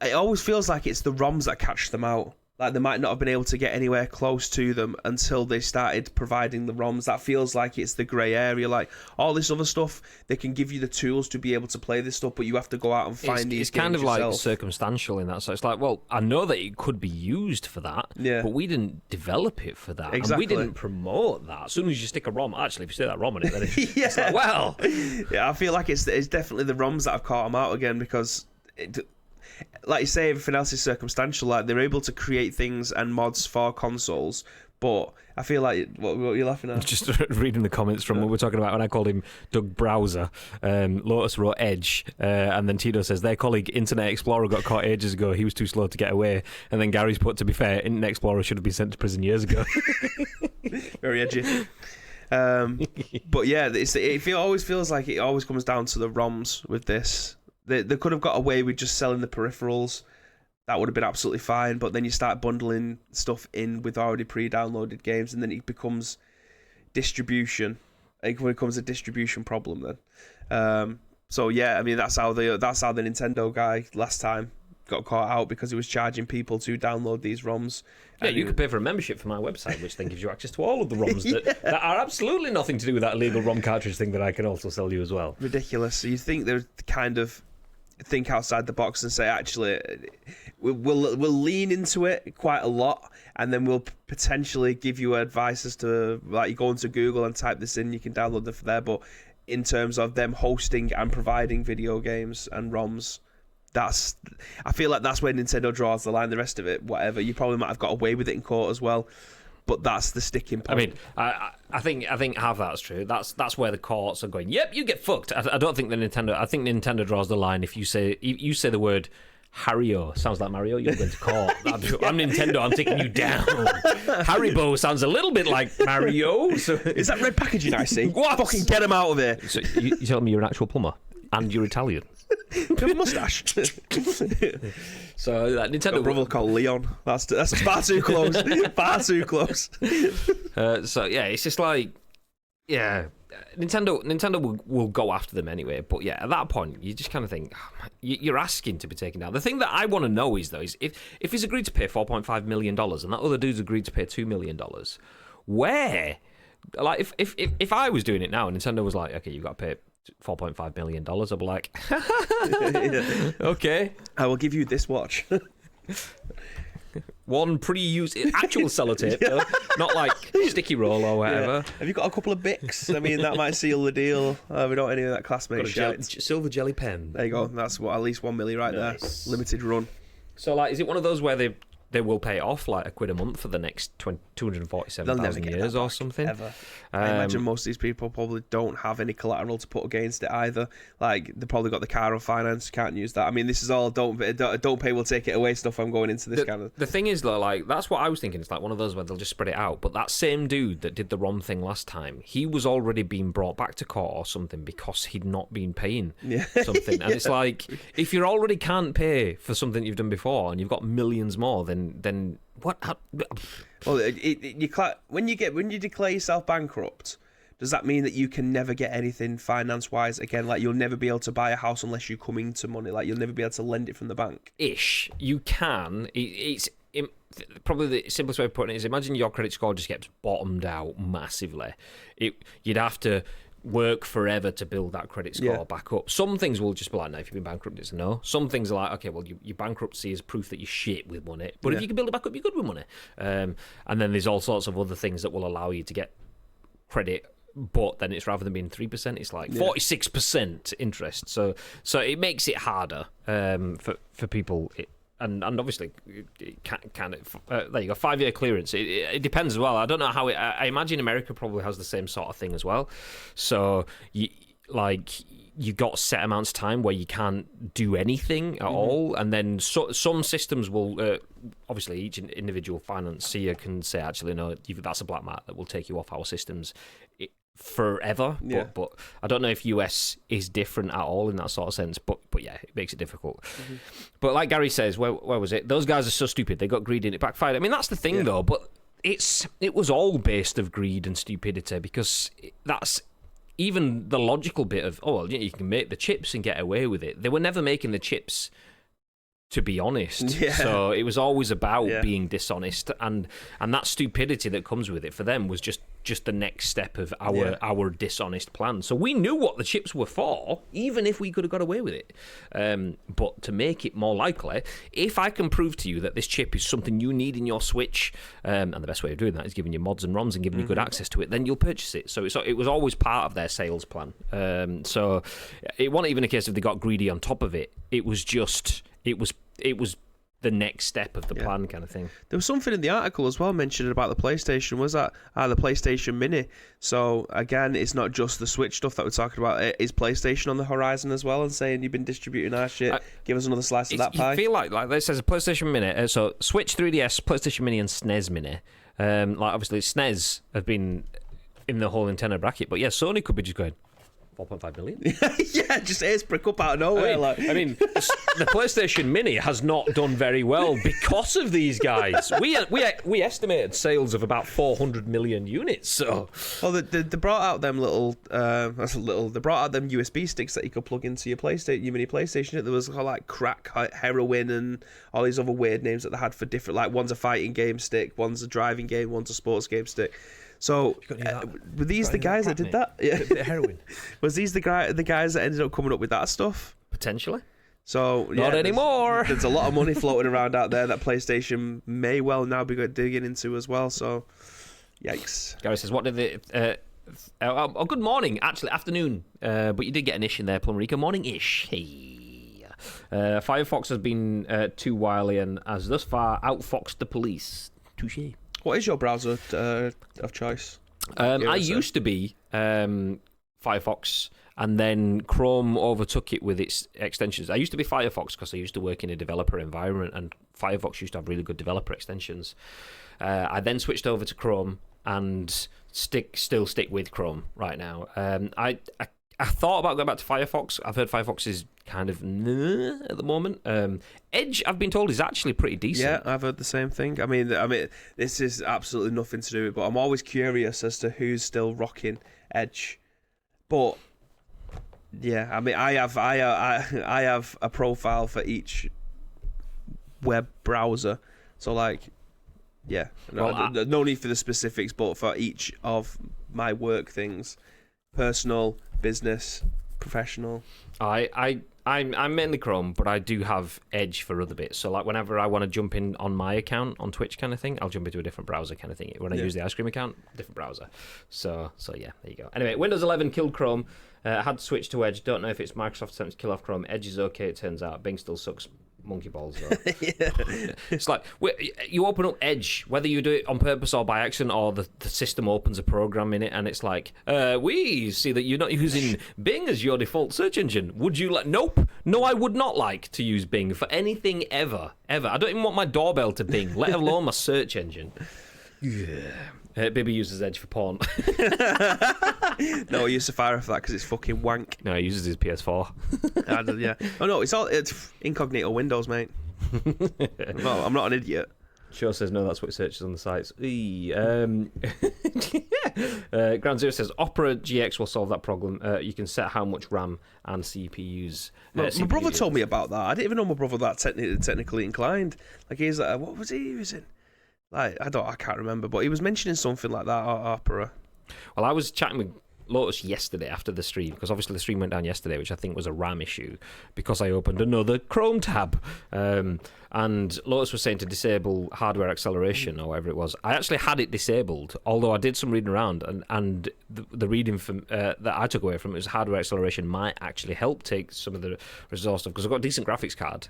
it always feels like it's the ROMs that catch them out. Like they might not have been able to get anywhere close to them until they started providing the ROMs. That feels like it's the grey area. Like all this other stuff, they can give you the tools to be able to play this stuff, but you have to go out and find these. It's kind of yourself. Like circumstantial in that. So it's like, well, I know that it could be used for that, but we didn't develop it for that. Exactly. And we didn't promote that. As soon as you stick a ROM, actually, if you stick that ROM on it, then it's like, well. Yeah, I feel like it's definitely the ROMs that have caught them out again, because like you say, everything else is circumstantial. Like they're able to create things and mods for consoles, but I feel like what are you laughing at? Just reading the comments from what we're talking about when I called him Doug Browser. Lotus wrote Edge, and then Tito says their colleague Internet Explorer got caught ages ago. He was too slow to get away. And then Gary's put, to be fair, Internet Explorer should have been sent to prison years ago. Very edgy. But yeah, always feels like it always comes down to the ROMs with this. They could have got away with just selling the peripherals. That would have been absolutely fine. But then you start bundling stuff in with already pre-downloaded games, and then it becomes distribution. It becomes a distribution problem then. So yeah, I mean that's how the Nintendo guy last time got caught out, because he was charging people to download these ROMs. Yeah, you could pay for a membership for my website, which then gives you access to all of the ROMs that are absolutely nothing to do with that illegal ROM cartridge thing that I can also sell you as well. Ridiculous. So you think they're kind of think outside the box and say, actually, we'll lean into it quite a lot, and then we'll potentially give you advice as to, like, you go into Google and type this in, you can download them from there. But in terms of them hosting and providing video games and ROMs, I feel like that's where Nintendo draws the line. The rest of it, whatever, you probably might have got away with it in court as well. But that's the sticking point. I mean, I think half that's true. That's where the courts are going. Yep, you get fucked. I don't think Nintendo. I think Nintendo draws the line if you say the word Hario. Sounds like Mario. You're going to court. I'm Nintendo. I'm taking you down. Haribo sounds a little bit like Mario. So is that red packaging I see? What? Fucking get him out of here. So you telling me you're an actual plumber and you're Italian? You have a mustache. So Nintendo. Got a brother called Leon. That's far too close. Far too close. So yeah, it's just like, yeah, Nintendo will go after them anyway. But yeah, at that point, you just kind of think, you're asking to be taken down. The thing that I want to know is if he's agreed to pay $4.5 million and that other dude's agreed to pay $2 million, where, like, if I was doing it now and Nintendo was like, okay, you've got to pay $4.5 million, I'll be like, okay, I will give you this watch. One pre-used actual sellotape, though, not like sticky roll or whatever. Yeah. Have you got a couple of Bics? I mean, that might seal the deal. We don't want any of that classmate shit. Silver jelly pen. There you go. That's what, at least 1 million right there. Limited run. So, like, is it one of those where they will pay it off like £1 a month for the next 247,000 years or something? Ever. I imagine most of these people probably don't have any collateral to put against it either. Like, they probably got the car on finance, can't use that. I mean, this is all don't pay, we'll take it away stuff. I'm going into this kind of. The thing is, though, like, that's what I was thinking. It's like one of those where they'll just spread it out. But that same dude that did the ROM thing last time, he was already being brought back to court or something because he'd not been paying something. And it's like, if you already can't pay for something you've done before and you've got millions more, then what? Well, when you declare yourself bankrupt, does that mean that you can never get anything finance-wise again? Like, you'll never be able to buy a house unless you come into money. Like, you'll never be able to lend it from the bank. You can. It's probably the simplest way of putting it is, imagine your credit score just gets bottomed out massively. You'd have to work forever to build that credit score back up. Some things will just be like, no, if you've been bankrupt, it's a no. Some things are like, okay, well, your bankruptcy is proof that you're shit with money. But if you can build it back up, you're good with money. And then there's all sorts of other things that will allow you to get credit, but then it's rather than being 3%, it's like 46% interest. So it makes it harder for people. And obviously, there you go, 5-year clearance. It depends as well. I don't know how I imagine America probably has the same sort of thing as well. So you got set amounts of time where you can't do anything at all, and then some systems will obviously each individual financier can say, actually, no, that's a black mark that will take you off our systems forever. But I don't know if US is different at all in that sort of sense, but yeah, it makes it difficult. But like Gary says, where was it? Those guys are so stupid, they got greedy and it backfired. I mean, that's the thing though, but it was all based of greed and stupidity, because that's even the logical bit of, oh well, you can make the chips and get away with it. They were never making the chips to be honest. So it was always about being dishonest, and that stupidity that comes with it for them was just just the next step of our dishonest plan. So we knew what the chips were for, even if we could have got away with it. But to make it more likely, if I can prove to you that this chip is something you need in your Switch, and the best way of doing that is giving you mods and ROMs and giving you good access to it, then you'll purchase it. So it was always part of their sales plan. So it wasn't even a case of they got greedy on top of it. It was just it was the next step of the plan kind of thing. There was something in the article as well mentioned about the PlayStation. Was that the PlayStation Mini? So again, it's not just the Switch stuff that we're talking about. Is PlayStation on the horizon as well and saying you've been distributing our shit? Give us another slice of that pie. I feel like this says a PlayStation Mini. So Switch, 3DS, PlayStation Mini, and SNES Mini. Like obviously SNES have been in the whole Nintendo bracket, but yeah, Sony could be just going 4.5 million. Yeah, just ears prick up out of nowhere. I mean, the PlayStation Mini has not done very well because of these guys. We estimated sales of about 400 million units. So, they brought out them little. They brought out them USB sticks that you could plug into your mini PlayStation. There was like crack, heroin, and all these other weird names that they had for different. Like one's a fighting game stick, one's a driving game, one's a sports game stick. So were these the guys that did that? Yeah, a bit of heroin. Was these the guys that ended up coming up with that stuff? Potentially. So not anymore. There's a lot of money floating around out there that PlayStation may well now be digging into as well. So, yikes. Gary says, "What did they?" Good morning, actually afternoon. But you did get an ish in there, Plumerica. Morning-ish. Hey. Firefox has been too wily and has thus far outfoxed the police. Touché. What is your browser of choice? I used to be Firefox, and then Chrome overtook it with its extensions. I used to be Firefox because I used to work in a developer environment, and Firefox used to have really good developer extensions. I then switched over to Chrome and still stick with Chrome right now. I thought about going back to Firefox. I've heard Firefox is kind of at the moment. Edge, I've been told, is actually pretty decent. Yeah, I've heard the same thing. I mean, this is absolutely nothing to do with it, but I'm always curious as to who's still rocking Edge. But yeah, I mean, I have a profile for each web browser, so like, yeah, no need for the specifics, but for each of my work things, personal, business, professional. I'm mainly Chrome, but I do have Edge for other bits. So like whenever I want to jump in on my account on Twitch kind of thing, I'll jump into a different browser kind of thing. When I use the ice cream account, different browser. So yeah, there you go. Anyway, Windows 11 killed Chrome. Had to switch to Edge. Don't know if it's Microsoft's attempt to kill off Chrome. Edge is okay, it turns out. Bing still sucks monkey balls though. It's like you open up Edge, whether you do it on purpose or by accident, or the system opens a program in it, and it's like, we see that you're not using Bing as your default search engine. Would you like? Nope. No, I would not like to use Bing for anything ever. I don't even want my doorbell to Bing, let alone my search engine. Yeah. Bibby uses Edge for porn. No, he uses Safari for that because it's fucking wank. No, he uses his PS4. Yeah. Oh no, it's incognito Windows, mate. No, I'm not an idiot. Sure says no, that's what it searches on the sites. Ground Zero says Opera GX will solve that problem. You can set how much RAM and CPUs. My brother told me about that. I didn't even know my brother that technically inclined. Like he's like, what was he using? Like I can't remember, but he was mentioning something like that. Opera. Well, I was chatting with Lotus yesterday after the stream, because obviously the stream went down yesterday, which I think was a RAM issue because I opened another Chrome tab, and Lotus was saying to disable hardware acceleration or whatever it was. I actually had it disabled, although I did some reading around, and the reading from that I took away from it was hardware acceleration might actually help take some of the resource stuff, because I've got a decent graphics card.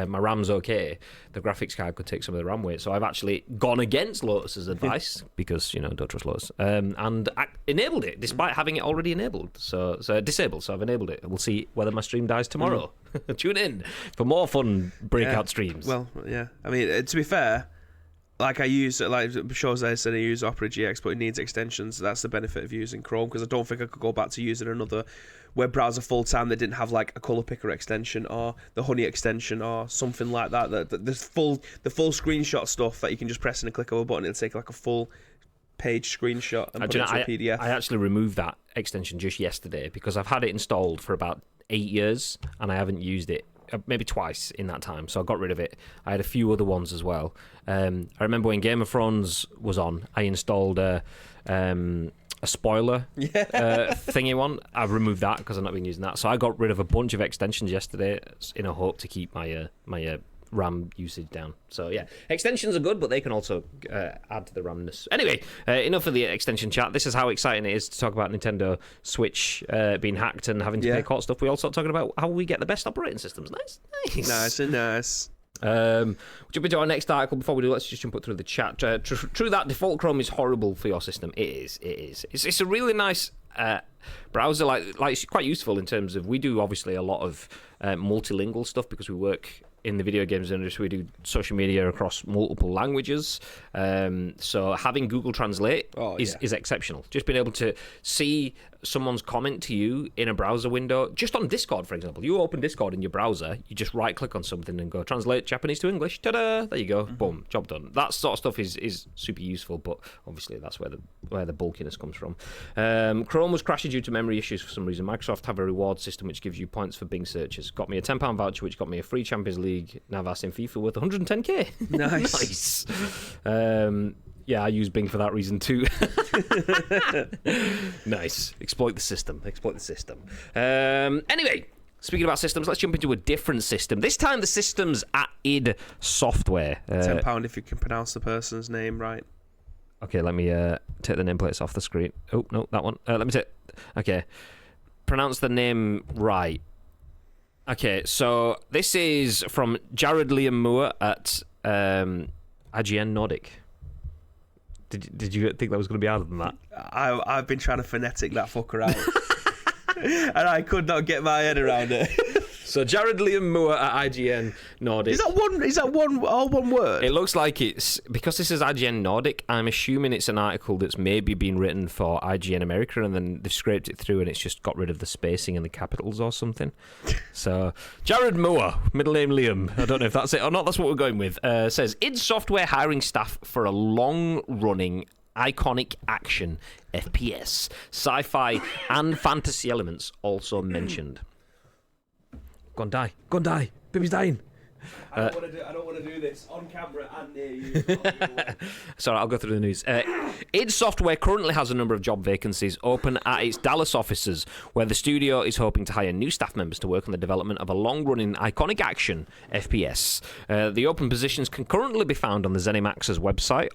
My RAM's okay. The graphics card could take some of the RAM weight, so I've actually gone against Lotus's advice because don't trust Lotus, and I enabled it despite having it already enabled. So disabled. So I've enabled it. We'll see whether my stream dies tomorrow. Tune in for more fun breakout streams. Well, yeah. I mean, to be fair, like I use, like Shaw's said, I use Opera GX, but it needs extensions. So that's the benefit of using Chrome, because I don't think I could go back to using another web browser full time that didn't have like a color picker extension or the Honey extension or something like that. The full screenshot stuff that you can just press and a click of a button, it'll take like a full page screenshot and put it into a PDF. I actually removed that extension just yesterday because I've had it installed for about 8 years and I haven't used it. Maybe twice in that time, so I got rid of it. I had a few other ones as well. I remember when Game of Thrones was on, I installed a spoiler thingy one. I've removed that because I've not been using that. So I got rid of a bunch of extensions yesterday in a hope to keep my RAM usage down. So yeah, extensions are good, but they can also add to the ramness. Anyway, enough of the extension chat. This is how exciting it is to talk about Nintendo Switch being hacked and having to pay court stuff. We also talking about how we get the best operating systems. Nice. Jump into our next article. Before we do, let's just jump up through the chat. True that default Chrome is horrible for your system. It is. It's a really nice browser. Like it's quite useful in terms of, we do obviously a lot of multilingual stuff because we work in the video games industry. We do social media across multiple languages. So having Google Translate is exceptional. Just being able to see someone's comment to you in a browser window, just on Discord, for example. You open Discord in your browser, you just right-click on something and go, translate Japanese to English. Ta-da! There you go. Boom. Job done. That sort of stuff is super useful, but obviously that's where the bulkiness comes from. Chrome was crashing due to memory issues for some reason. Microsoft have a reward system which gives you points for Bing searches. Got me a £10 voucher, which got me a free Champions League Navas in FIFA worth 110k. Nice. Yeah, I use Bing for that reason too. Nice. Exploit the system. Anyway, speaking about systems, let's jump into a different system. This time the system's at id Software. £10 if you can pronounce the person's name right. Okay, let me take the nameplates off the screen. Oh, no, that one. Let me take... Okay. Pronounce the name right. Okay, so this is from Jaredliammoore at IGN Nordic. Did you think that was going to be harder than that? I've been trying to phonetic that fucker out. And I could not get my head around it. So Jaredliammoore at IGN Nordic. Is that all one word? It looks like it's, because this is IGN Nordic, I'm assuming it's an article that's maybe been written for IGN America and then they've scraped it through and it's just got rid of the spacing and the capitals or something. So Jared Moore, middle name Liam, I don't know if that's it or not, that's what we're going with, says, id Software hiring staff for a long-running iconic action FPS, sci-fi and fantasy elements also mentioned. Go and die. Baby's dying. I don't want to do this on camera and near you. Sorry, I'll go through the news. id Software currently has a number of job vacancies open at its Dallas offices, where the studio is hoping to hire new staff members to work on the development of a long-running iconic action FPS. The open positions can currently be found on ZeniMax's website,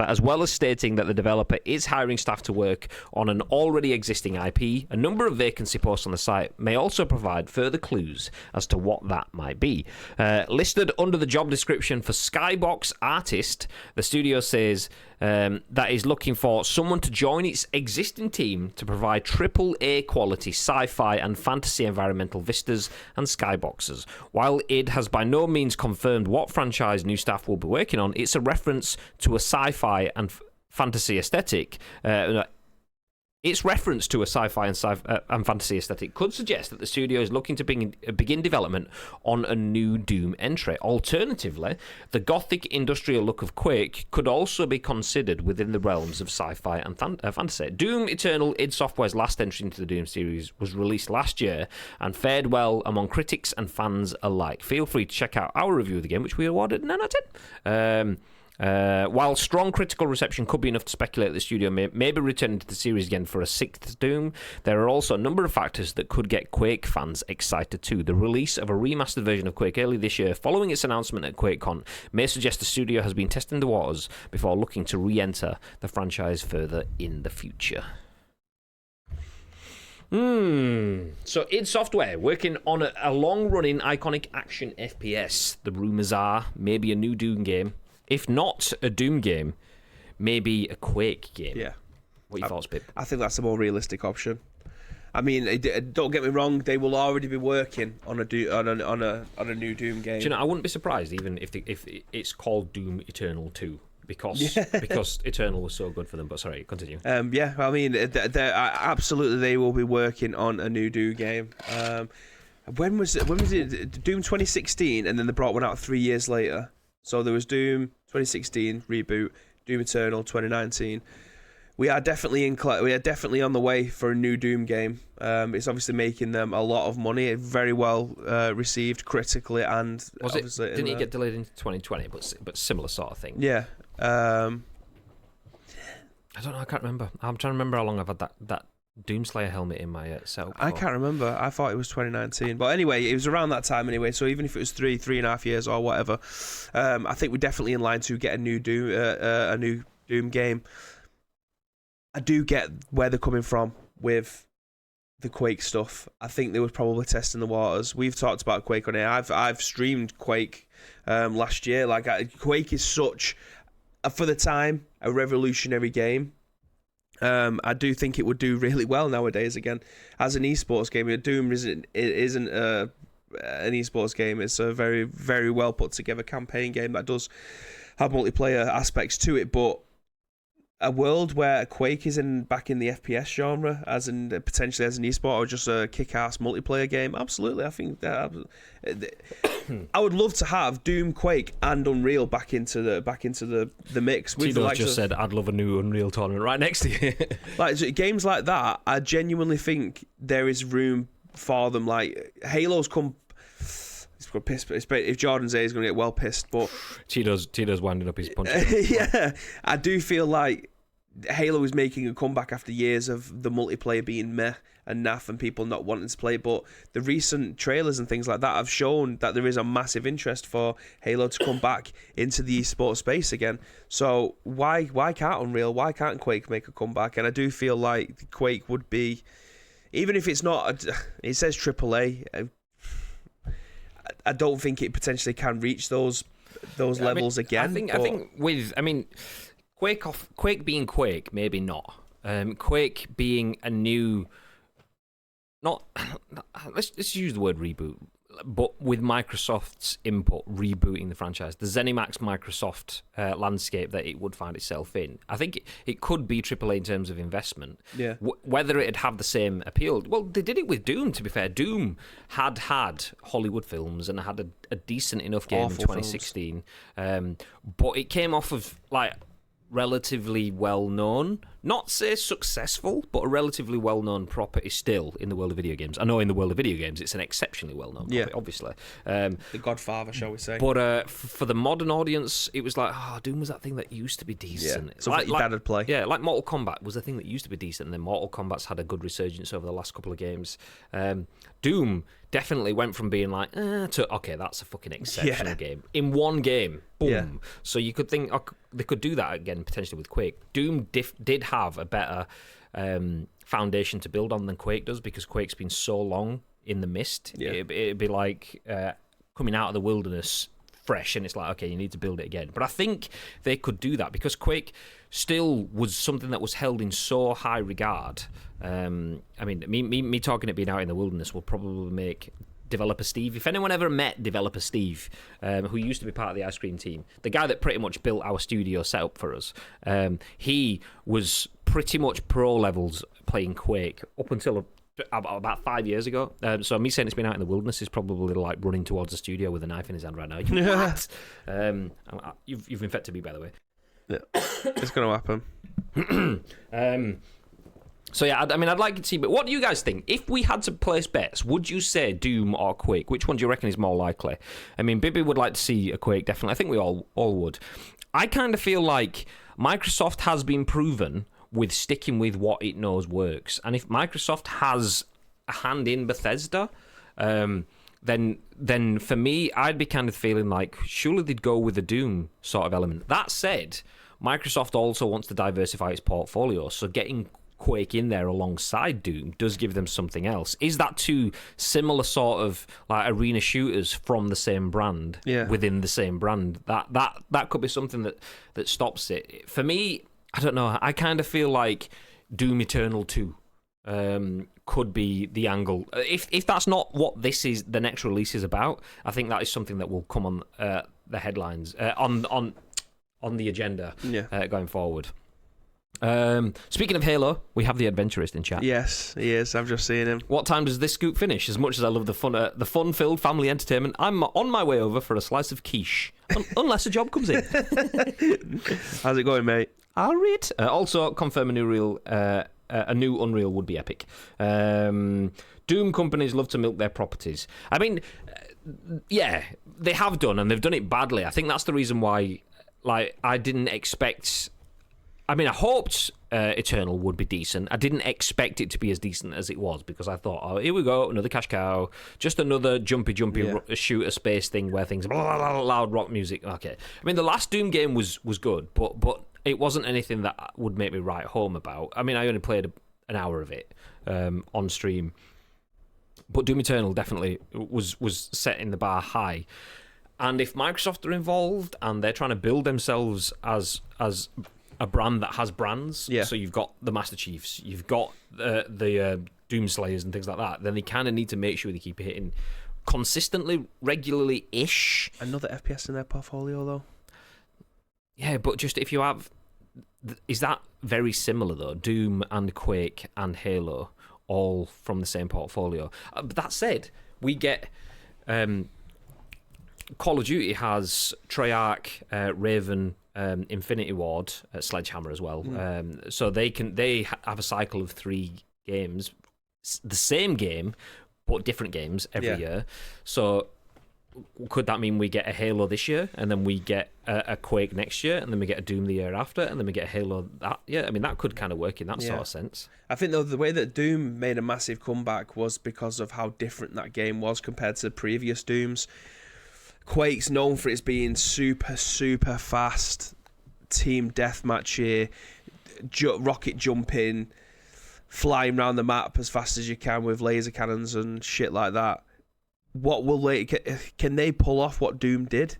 as well as stating that the developer is hiring staff to work on an already existing IP. A number of vacancy posts on the site may also provide further clues as to what that might be. Listed under the job description for Skybox Artist, the studio says that is looking for someone to join its existing team to provide AAA quality sci-fi and fantasy environmental vistas and skyboxes. While id has by no means confirmed what franchise new staff will be working on, it's a reference to a sci-fi and fantasy aesthetic. Its reference to a sci-fi and fantasy aesthetic could suggest that the studio is looking to begin development on a new Doom entry. Alternatively, the gothic industrial look of Quake could also be considered within the realms of sci-fi and fantasy. Doom Eternal, id Software's last entry into the Doom series, was released last year and fared well among critics and fans alike. Feel free to check out our review of the game, which we awarded 9 out of 10. While strong critical reception could be enough to speculate that the studio may be returning to the series again for a 6th Doom, there are also a number of factors that could get Quake fans excited too. The release of a remastered version of Quake early this year, following its announcement at QuakeCon, may suggest the studio has been testing the waters before looking to re-enter the franchise further in the future. So id Software working on a long-running iconic action FPS. The rumours are maybe a new Doom game. If not a Doom game, maybe a Quake game. Yeah. What are your thoughts, Pip? I think that's a more realistic option. I mean, don't get me wrong; they will already be working on a new Doom game. Do you know, I wouldn't be surprised even if it's called Doom Eternal 2 because Eternal was so good for them. But sorry, continue. Yeah, I mean, absolutely, they will be working on a new Doom game. When was it? Doom 2016, and then they brought one out 3 years later. So there was Doom 2016 reboot, Doom Eternal 2019. We are definitely on the way for a new Doom game. It's obviously making them a lot of money. It's very well received critically and obviously. Didn't it get delayed into 2020? But similar sort of thing. Yeah. I don't know. I can't remember. I'm trying to remember how long I've had that Doomslayer helmet in my setup. I can't remember. I thought it was 2019, but anyway, it was around that time anyway. So even if it was 3.5 years or whatever, I think we're definitely in line to get a new Doom game. I do get where they're coming from with the Quake stuff. I think they were probably testing the waters. We've talked about Quake on here. I've streamed Quake last year. Quake is such, for the time, a revolutionary game. I do think it would do really well nowadays. Again, as an esports game, Doom isn't an esports game. It's a very, very well put together campaign game that does have multiplayer aspects to it. But a world where Quake is back in the FPS genre, as in potentially as an esport or just a kick-ass multiplayer game, absolutely. I think that I would love to have Doom, Quake, and Unreal back into the mix. Tito's just said, "I'd love a new Unreal tournament right next to you." Games like that, I genuinely think there is room for them. Like Halo's come. He's going to piss. If Jordan's there, he's going to get well pissed. But Tito's winding up his punch. Yeah, I do feel like Halo is making a comeback after years of the multiplayer being meh and naff and people not wanting to play. But the recent trailers and things like that have shown that there is a massive interest for Halo to come back into the esports space again. So why can't Unreal? Why can't Quake make a comeback? And I do feel like Quake would be, even if it's not, it says AAA. I don't think it potentially can reach those levels again. I think Quake being Quake, maybe not. Quake being a new, not let's use the word reboot, but with Microsoft's input, rebooting the franchise, the ZeniMax Microsoft landscape that it would find itself in. I think it could be AAA in terms of investment. Yeah. Whether it'd have the same appeal, well, they did it with Doom. To be fair, Doom had Hollywood films and had a decent enough game in 2016, but it came off of relatively well-known, not say successful, but a relatively well-known property still in the world of video games. I know in the world of video games it's an exceptionally well-known property, obviously. The Godfather, shall we say. But for the modern audience, it was like, Doom was that thing that used to be decent. Yeah, something your dad would play. Yeah, like Mortal Kombat was the thing that used to be decent, and then Mortal Kombat's had a good resurgence over the last couple of games. Doom definitely went from being like, to, okay, that's a fucking exceptional game. In one game, boom. Yeah. So you could think they could do that again, potentially with Quake. Doom did have a better foundation to build on than Quake does, because Quake's been so long in the mist. Yeah. It'd be like coming out of the wilderness fresh, and it's like, okay, you need to build it again. But I think they could do that, because Quake still was something that was held in so high regard. I mean, me talking it being out in the wilderness will probably make Developer Steve, if anyone ever met Developer Steve, who used to be part of the Ice Cream team, the guy that pretty much built our studio setup for us, he was pretty much pro levels playing Quake up until about 5 years ago. So me saying it's been out in the wilderness is probably like running towards the studio with a knife in his hand right now. What? You've infected me, by the way. Yeah, it's going to happen. So yeah, I mean, I'd like to see, but what do you guys think? If we had to place bets, would you say Doom or Quake? Which one do you reckon is more likely? I mean, Bibby would like to see a Quake, definitely. I think we all would. I kind of feel like Microsoft has been proven with sticking with what it knows works. And if Microsoft has a hand in Bethesda, then for me, I'd be kind of feeling like surely they'd go with the Doom sort of element. That said, Microsoft also wants to diversify its portfolio, so getting Quake in there alongside Doom does give them something else. Is that two similar sort of like arena shooters from the same brand within the same brand? That could be something that stops it. For me, I don't know. I kind of feel like Doom Eternal 2 could be the angle. If that's not what the next release is about, I think that is something that will come on the headlines on the agenda going forward. Speaking of Halo, we have the Adventurist in chat. Yes, he is. I've just seen him. What time does this scoop finish? As much as I love the fun-filled family entertainment, I'm on my way over for a slice of quiche, unless a job comes in. How's it going, mate? I'll read. Also, confirm a new Unreal would be epic. Doom companies love to milk their properties. I mean, yeah, they have done, and they've done it badly. I think that's the reason why, like, I didn't expect I mean, I hoped Eternal would be decent. I didn't expect it to be as decent as it was because I thought, oh, here we go, another cash cow, just another jumpy shooter space thing where things blah, blah, blah, loud rock music. Okay, I mean, the last Doom game was good, but it wasn't anything that would make me write home about. I mean, I only played an hour of it on stream, but Doom Eternal definitely was setting the bar high. And if Microsoft are involved and they're trying to build themselves as a brand that has brands, so you've got the Master Chiefs, you've got the Doom Slayers and things like that, then they kind of need to make sure they keep hitting consistently, regularly-ish. Another FPS in their portfolio, though. Yeah, but just if you have... Is that very similar, though? Doom and Quake and Halo, all from the same portfolio. But that said, we get... Call of Duty has Treyarch, Raven, Infinity Ward, Sledgehammer as well. So they have a cycle of 3 games, the same game, but different games every year. So could that mean we get a Halo this year, and then we get a Quake next year, and then we get a Doom the year after, and then we get a Halo that? Yeah, I mean, that could kind of work in that sort of sense. I think, though, the way that Doom made a massive comeback was because of how different that game was compared to previous Dooms. Quake's known for its being super, super fast, team deathmatchy, rocket jumping, flying around the map as fast as you can with laser cannons and shit like that. What will can they pull off what Doom did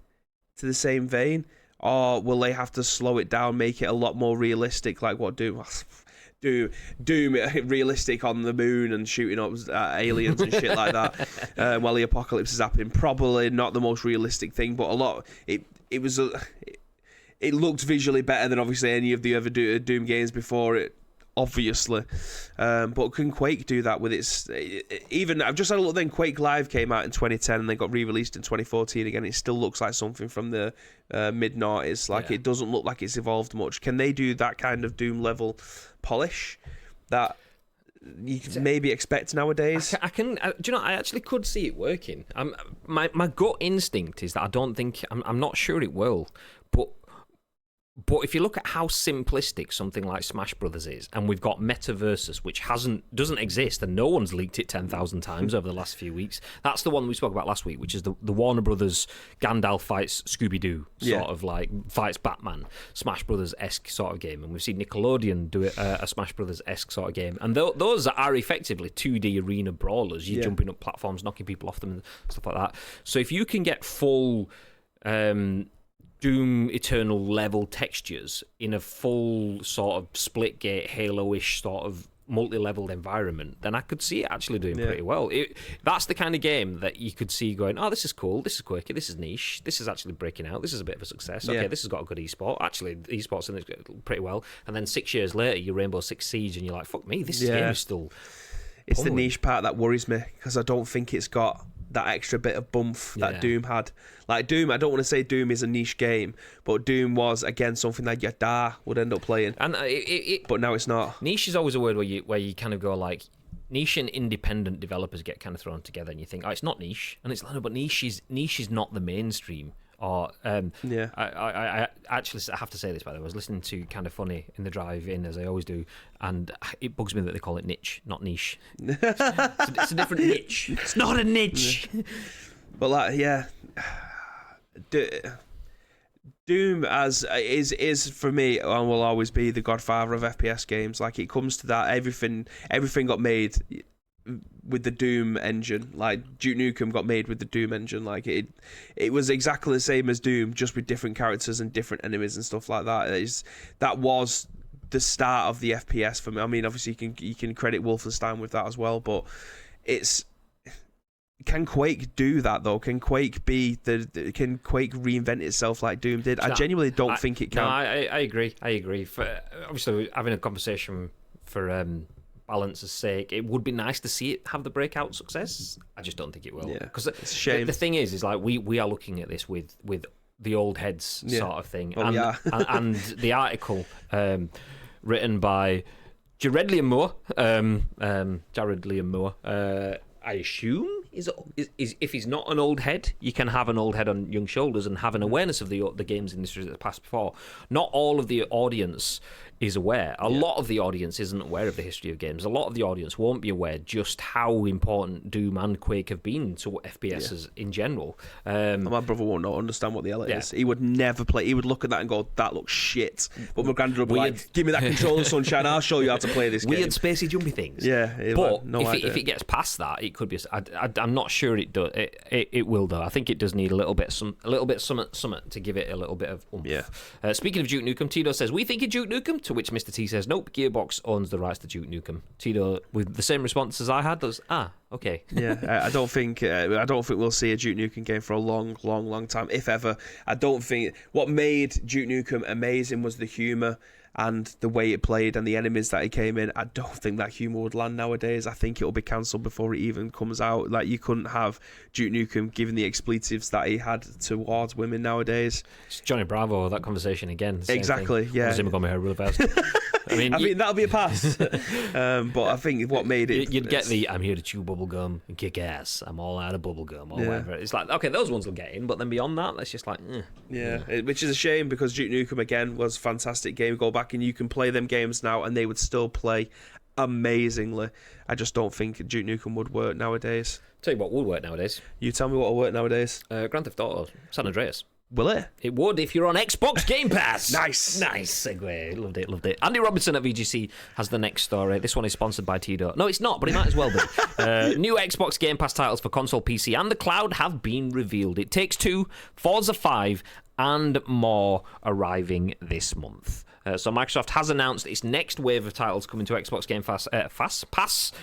to the same vein, or will they have to slow it down, make it a lot more realistic, like what Doom realistic on the moon and shooting up aliens and shit like that while the apocalypse is happening? Probably not the most realistic thing, but a lot. It looked visually better than obviously any of the other Doom games before it, obviously. But can Quake do that with its... Even I've just had a look. Then Quake Live came out in 2010 and they got re-released in 2014 again. It still looks like something from the mid-noughties. It doesn't look like it's evolved much. Can they do that kind of Doom level polish that you can maybe expect nowadays? I can. Do you know? I actually could see it working. My gut instinct is that I don't think. I'm not sure it will, but if you look at how simplistic something like Smash Brothers is, and we've got Metaversus, which doesn't exist, and no one's leaked it 10,000 times over the last few weeks. That's the one we spoke about last week, which is the Warner Brothers Gandalf fights Scooby-Doo, sort of like fights Batman, Smash Brothers-esque sort of game. And we've seen Nickelodeon do a Smash Brothers-esque sort of game. And those are effectively 2D arena brawlers. You're jumping up platforms, knocking people off them and stuff like that. So if you can get full... Doom Eternal level textures in a full sort of Splitgate Halo-ish sort of multi-leveled environment, then I could see it actually doing pretty well. That's the kind of game that you could see going, oh, this is cool, this is quirky, this is niche, this is actually breaking out, this is a bit of a success. Okay, this has got a good esport. Actually, the esport's in it pretty well. And then 6 years later, you're Rainbow Six Siege, and you're like, fuck me, this game is still... It's the niche part that worries me, because I don't think it's got that extra bit of bump that Doom had. Like Doom, I don't want to say Doom is a niche game, but Doom was, again, something that your dad would end up playing. And but now it's not. Niche is always a word where you kind of go like, niche and independent developers get kind of thrown together, and you think, oh, it's not niche, and it's like, no, but niche is not the mainstream. Or I actually have to say this, by the way. I was listening to Kind of Funny in the drive-in, as I always do, and it bugs me that they call it niche, not niche. It's a different niche. It's not a niche. But Doom is for me, and will always be, the godfather of FPS games. Like, it comes to that, everything got made with the Doom engine. Like Duke Nukem got made with the Doom engine. Like it was exactly the same as Doom, just with different characters and different enemies and stuff like that. That was the start of the FPS for me. I mean, obviously you can credit Wolfenstein with that as well, but can Quake do that though? Can Quake can Quake reinvent itself like Doom did? I genuinely don't think it can. No, I agree. Obviously, we're having a conversation for balance's sake. It would be nice to see it have the breakout success. I just don't think it will. Because it's a shame. The thing is like we are looking at this with the old heads sort of thing. Oh, and the article written by Jaredliammoore, I assume is if he's not an old head, you can have an old head on young shoulders and have an awareness of the games industry that's passed before. Not all of the audience is aware. A lot of the audience isn't aware of the history of games. A lot of the audience won't be aware just how important Doom and Quake have been to FPSs in general. My brother won't understand what the hell it is. He would never play. He would look at that and go, "That looks shit." But my granddad would be like, "Give me that controller, sunshine. I'll show you how to play this game." Weird, spacey, jumpy things. Yeah, but if it gets past that, it could be. I'm not sure it does. It will though. I think it does need a little bit something to give it a little bit of oomph. Yeah. Speaking of Duke Nukem, Tito says, "We think of Duke Nukem," to which Mr. T says, "Nope, Gearbox owns the rights to Duke Nukem." Tito, with the same response as I had, was, okay. Yeah, I don't think we'll see a Duke Nukem game for a long time, if ever. I don't think what made Duke Nukem amazing was the humour and the way it played and the enemies that it came in. I don't think that humour would land nowadays. I think it'll be cancelled before it even comes out. Like, you couldn't have Duke Nukem given the expletives that he had towards women nowadays. It's Johnny Bravo, that conversation again. Exactly, thing. yeah. Zimmer got my hair really fast. I mean, that'll be a pass. But I think what made it... You'd get the, "I'm here to chew bubblegum and kick ass. I'm all out of bubblegum," or whatever. It's like, okay, those ones will get in, but then beyond that, that's just like... Which is a shame, because Duke Nukem, again, was a fantastic game. Go back and you can play them games now, and they would still play amazingly. I just don't think Duke Nukem would work nowadays. Tell you what would work nowadays. You tell me what will work nowadays. Grand Theft Auto, San Andreas. Will it? It would if you're on Xbox Game Pass. Nice segue. Loved it. Andy Robinson at VGC has the next story. This one is sponsored by Tito. No, it's not, but it might as well be. New Xbox Game Pass titles for console, PC, and the cloud have been revealed. It Takes Two, Forza 5, and more arriving this month. So Microsoft has announced its next wave of titles coming to Xbox Game Pass,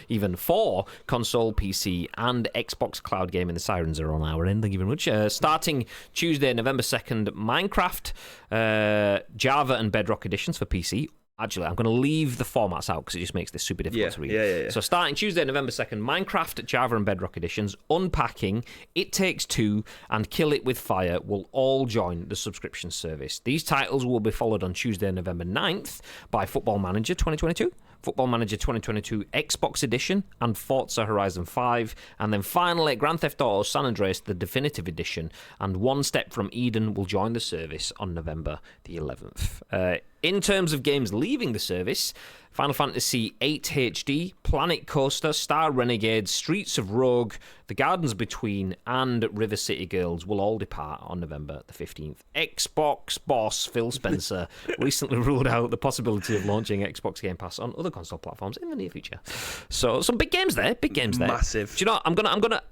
even for console, PC, and Xbox Cloud Gaming. The sirens are on our end, thank you very much. Starting Tuesday, November 2nd, Minecraft, Java and Bedrock editions for PC. Actually, I'm going to leave the formats out because it just makes this super difficult to read. Yeah. So starting Tuesday, November 2nd, Minecraft, Java and Bedrock editions, Unpacking, It Takes Two, and Kill It With Fire will all join the subscription service. These titles will be followed on Tuesday, November 9th by Football Manager 2022, Football Manager 2022 Xbox Edition, and Forza Horizon 5. And then finally, Grand Theft Auto San Andreas, the Definitive Edition, and One Step from Eden will join the service on November the 11th. In terms of games leaving the service, Final Fantasy VIII HD, Planet Coaster, Star Renegade, Streets of Rogue, The Gardens Between, and River City Girls will all depart on November the 15th. Xbox boss Phil Spencer recently ruled out the possibility of launching Xbox Game Pass on other console platforms in the near future. So some big games there. Massive. Do you know what? I'm gonna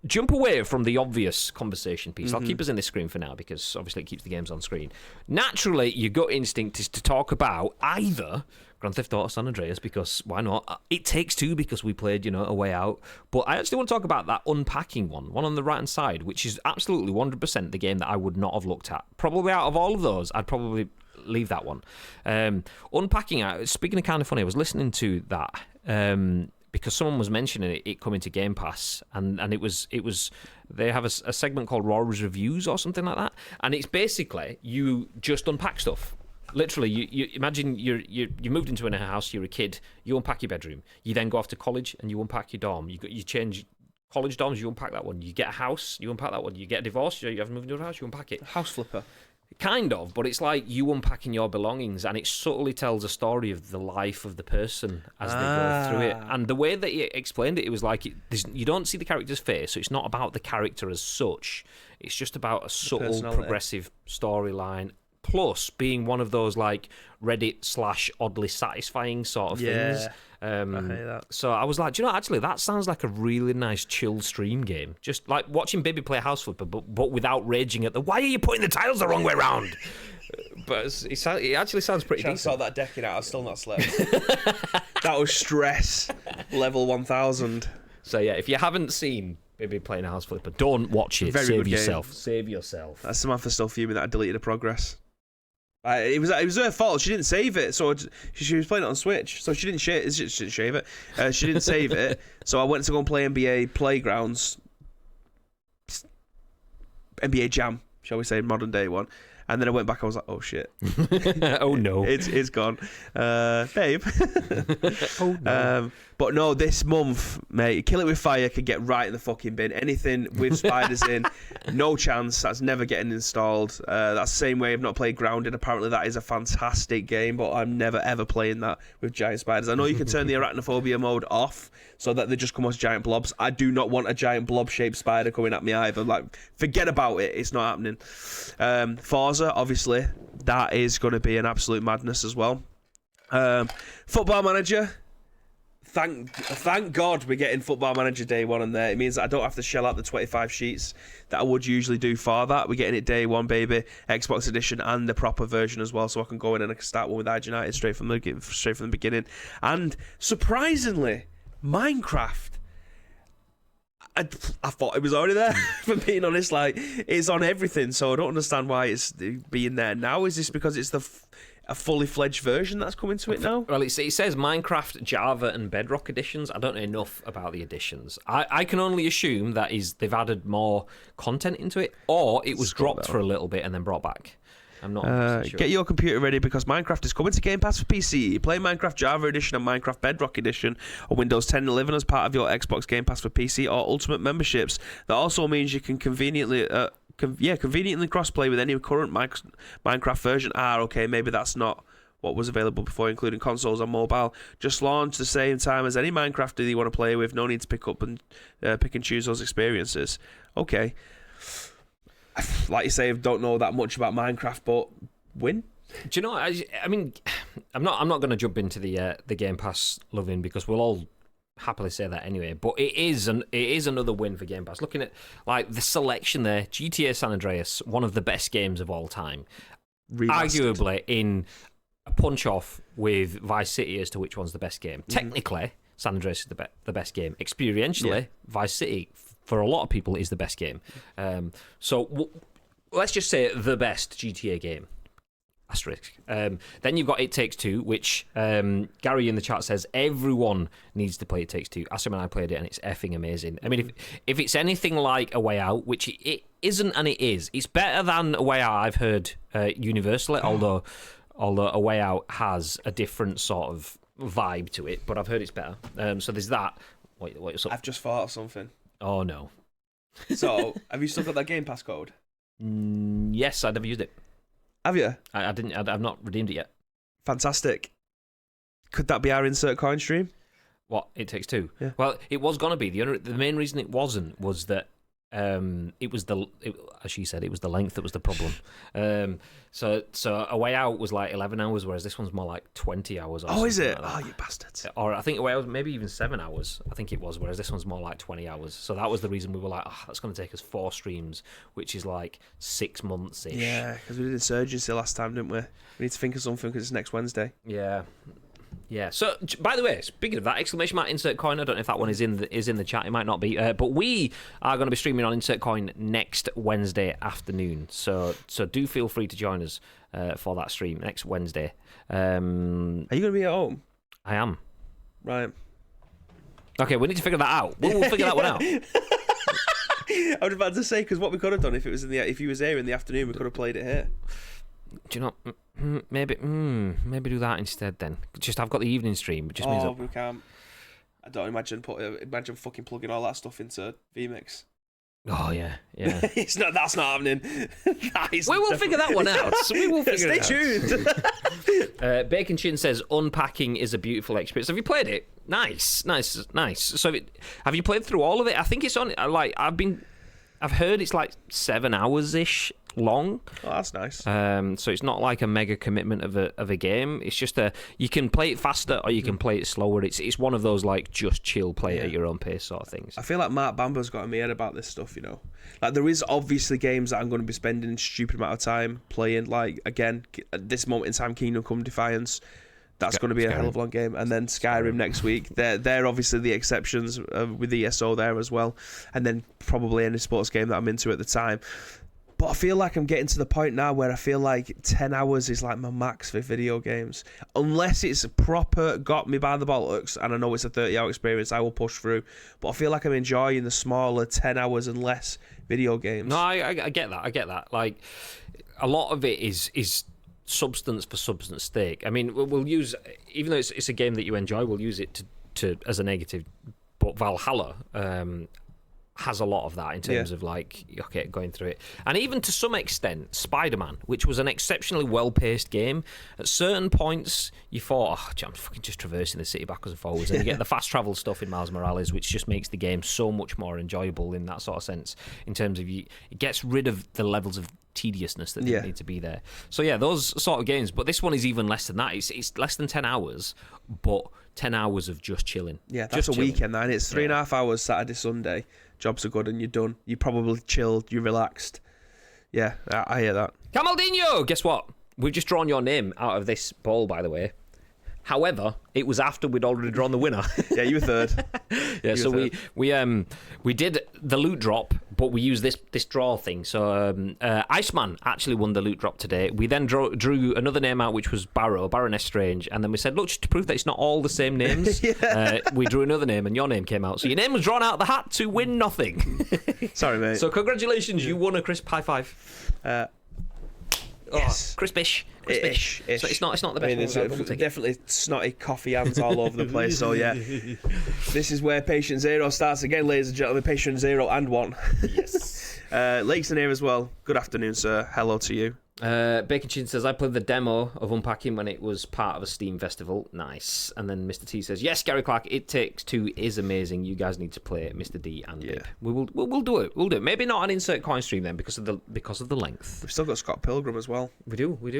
jump away from the obvious conversation piece. I'll keep us in this screen for now because obviously it keeps the games on screen. Naturally, your gut instinct is to talk about either Grand Theft Auto San Andreas, because why not? It Takes Two, because we played, A Way Out. But I actually want to talk about that Unpacking one on the right-hand side, which is absolutely 100% the game that I would not have looked at. Probably out of all of those, I'd probably leave that one. Unpacking, speaking of kind of funny, I was listening to that because someone was mentioning it coming to Game Pass, and it was they have a segment called Rory's Reviews or something like that, and it's basically you just unpack stuff. Literally, you imagine you moved into a house, you're a kid, you unpack your bedroom, you then go off to college and you unpack your dorm, you change college dorms, you unpack that one, you get a house, you unpack that one, you get a divorce, you have to move into a house, you unpack it. House flipper. Kind of, but it's like you unpacking your belongings, and it subtly tells a story of the life of the person as they go through it. And the way that he explained it, it was like you don't see the character's face, so it's not about the character as such. It's just about a subtle, progressive storyline. Plus, being one of those like Reddit/oddly satisfying sort of things. I hate that. So I was like, do you know, actually, that sounds like a really nice chilled stream game. Just like watching Baby play House Flipper, but without raging at why are you putting the tiles the wrong way around? But it actually sounds pretty decent. I saw that decking out, I've still not slept. That was stress level 1000. So yeah, if you haven't seen Baby playing House Flipper, don't watch it. Save yourself. Save yourself. That's Samantha still fuming that I deleted a progress. It was her fault. She didn't save it, so she was playing it on Switch. So she didn't shave it. She didn't save it. So I went to go and play NBA Playgrounds, NBA Jam, shall we say, modern day one. And then I went back, I was like, oh shit. Oh no. It's gone. Babe. Oh no. But no, this month, mate, Kill It With Fire could get right in the fucking bin. Anything with spiders in, no chance. That's never getting installed. That's the same way I've not played Grounded. Apparently that is a fantastic game, but I'm never ever playing that with giant spiders. I know you can turn the arachnophobia mode off so that they just come as giant blobs. I do not want a giant blob-shaped spider coming at me either. Like, forget about it. It's not happening. Forza, obviously, that is going to be an absolute madness as well. Football Manager. Thank God we're getting Football Manager day one on there. It means that I don't have to shell out the 25 sheets that I would usually do for that. We're getting it day one, baby. Xbox edition and the proper version as well, so I can go in and I can start one with Age United straight from the beginning. And surprisingly, Minecraft. I thought it was already there. For being honest, like, it's on everything, so I don't understand why it's being there now. Is this because it's a fully fledged version that's coming to it now? Well, it says Minecraft, Java, and Bedrock editions. I don't know enough about the editions. I can only assume that they've added more content into it, or it was dropped for a little bit and then brought back. I'm not sure. Get your computer ready because Minecraft is coming to Game Pass for PC. Play Minecraft Java Edition and Minecraft Bedrock Edition on Windows 10 and 11 as part of your Xbox Game Pass for PC or Ultimate memberships. That also means you can conveniently crossplay with any current Minecraft version. Okay, maybe that's not what was available before, including consoles and mobile. Just launch the same time as any Minecraft that you want to play with. No need to pick and choose those experiences. Okay. Like you say, I don't know that much about Minecraft, but win. Do you know? I mean, I'm not going to jump into the Game Pass loving because we'll all happily say that anyway. But it is another win for Game Pass. Looking at like the selection there, GTA San Andreas, one of the best games of all time, Remastered. Arguably in a punch off with Vice City as to which one's the best game. Technically, San Andreas is the best game. Experientially, Vice City, for a lot of people, is the best game. So let's just say the best GTA game. Asterisk. Then you've got It Takes Two, which Gary in the chat says everyone needs to play It Takes Two. Asim and I played it, and it's effing amazing. I mean, if it's anything like A Way Out, which it isn't, and it is, it's better than A Way Out, I've heard universally, although A Way Out has a different sort of vibe to it, but I've heard it's better. So there's that. What's up? I've just thought of something. Oh no. So, have you still got that Game Pass code? Yes, I've never used it. Have you? I didn't. I've not redeemed it yet. Fantastic. Could that be our insert coin stream? What? It Takes Two? Yeah. Well, it was gonna be. The main reason it wasn't was that it was as she said, it was the length that was the problem. So A Way Out was like 11 hours, whereas this one's more like 20 hours. Oh, is it? Like oh, you bastards. Or I think A Way Out was maybe even 7 hours. I think it was, whereas this one's more like 20 hours. So that was the reason we were like, that's going to take us 4 streams, which is like 6 months ish. Yeah, because we did Insurgency last time, didn't we? We need to think of something because it's next Wednesday. Yeah. Yeah. So, by the way, speaking of that, exclamation mark insert coin. I don't know if that one is in the chat. It might not be. But we are going to be streaming on insert coin next Wednesday afternoon. So do feel free to join us for that stream next Wednesday. Are you going to be at home? I am. Right. Okay, we need to figure that out. We'll figure that one out. I was about to say, because what we could have done if he was here in the afternoon, we could have played it here. Do you know? Maybe do that instead then. Just I've got the evening stream. It just means we can't. I don't imagine fucking plugging all that stuff into vMix. Oh yeah. That's not happening. We will figure that one out. We will figure it out. Stay tuned. Bacon Chin says unpacking is a beautiful experience. Have you played it? Nice. So have you played through all of it? I think it's on. Like I've heard it's like 7 hours ish long. Oh, that's nice. So it's not like a mega commitment of a game. It's just you can play it faster or you can play it slower. It's one of those like just chill, play it at your own pace sort of things. I feel like Mark Bamber's got in my head about this stuff, you know. Like there is obviously games that I'm going to be spending a stupid amount of time playing. Like again, at this moment in time, Kingdom Come Defiance. That's going to be a hell of a long game. And then Skyrim next week. They're obviously the exceptions with the ESO there as well. And then probably any sports game that I'm into at the time. But I feel like I'm getting to the point now where I feel like 10 hours is like my max for video games. Unless it's proper got me by the bollocks and I know it's a 30-hour experience, I will push through. But I feel like I'm enjoying the smaller 10 hours and less video games. No, I get that. Like, a lot of it is substance for substance sake. I mean, we'll use, even though it's a game that you enjoy, we'll use it to as a negative. But Valhalla has a lot of that in terms of like, okay, going through it. And even to some extent, Spider-Man, which was an exceptionally well-paced game, at certain points you thought, I'm fucking just traversing the city backwards and forwards, and you get the fast travel stuff in Miles Morales, which just makes the game so much more enjoyable in that sort of sense, in terms of it gets rid of the levels of tediousness that didn't need to be there. So yeah, those sort of games, but this one is even less than that. It's less than 10 hours, but 10 hours of just chilling. Yeah, that's just a weekend, and it's 3.5 hours Saturday, Sunday. Jobs are good and you're done. You probably chilled, you relaxed. Yeah, I hear that. Camaldinho! Guess what? We've just drawn your name out of this ball, by the way. However, it was after we'd already drawn the winner. Yeah, you were third. We did the loot drop, but we used this draw thing. So Iceman actually won the loot drop today. We then drew another name out, which was Baroness Strange, and then we said, look, just to prove that it's not all the same names, we drew another name, and your name came out. So your name was drawn out of the hat to win nothing. Sorry, mate. So congratulations, you won a crisp high five. Yes. Crisp-ish. Ish. So it's not the best. I mean, there's definitely snotty coffee hands all over the place. So yeah, this is where patient zero starts again, ladies and gentlemen. Patient 0 and 1. Yes. Lake's in here as well. Good afternoon, sir. Hello to you. Bacon Chin says, I played the demo of Unpacking when it was part of a Steam festival. Nice. And then Mr. T says, yes, Gary Clark, It Takes Two is amazing. You guys need to play it, Mr. D and Bib. We'll do it. We'll do it. Maybe not an insert coin stream then because of the length. We've still got Scott Pilgrim as well. We do. We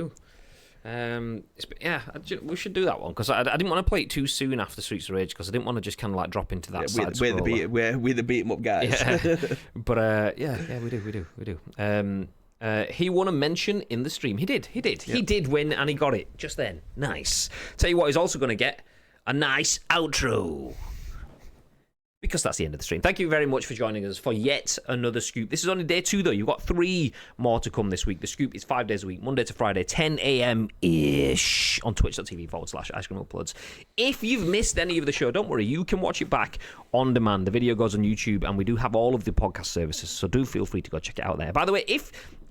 should do that one because I didn't want to play it too soon after Streets of Rage because I didn't want to just kind of like drop into that side scroller. We're the beat 'em up guys. Yeah. But we do. He won a mention in the stream. He did. Yep. He did win and he got it just then. Nice. Tell you what, he's also going to get a nice outro. Because that's the end of the stream. Thank you very much for joining us for yet another scoop. This is only day 2, though. You've got 3 more to come this week. The scoop is 5 days a week, Monday to Friday, 10 a.m.-ish on twitch.tv/Ice Cream Uploads. If you've missed any of the show, don't worry. You can watch it back on demand. The video goes on YouTube, and we do have all of the podcast services, so do feel free to go check it out there. By the way,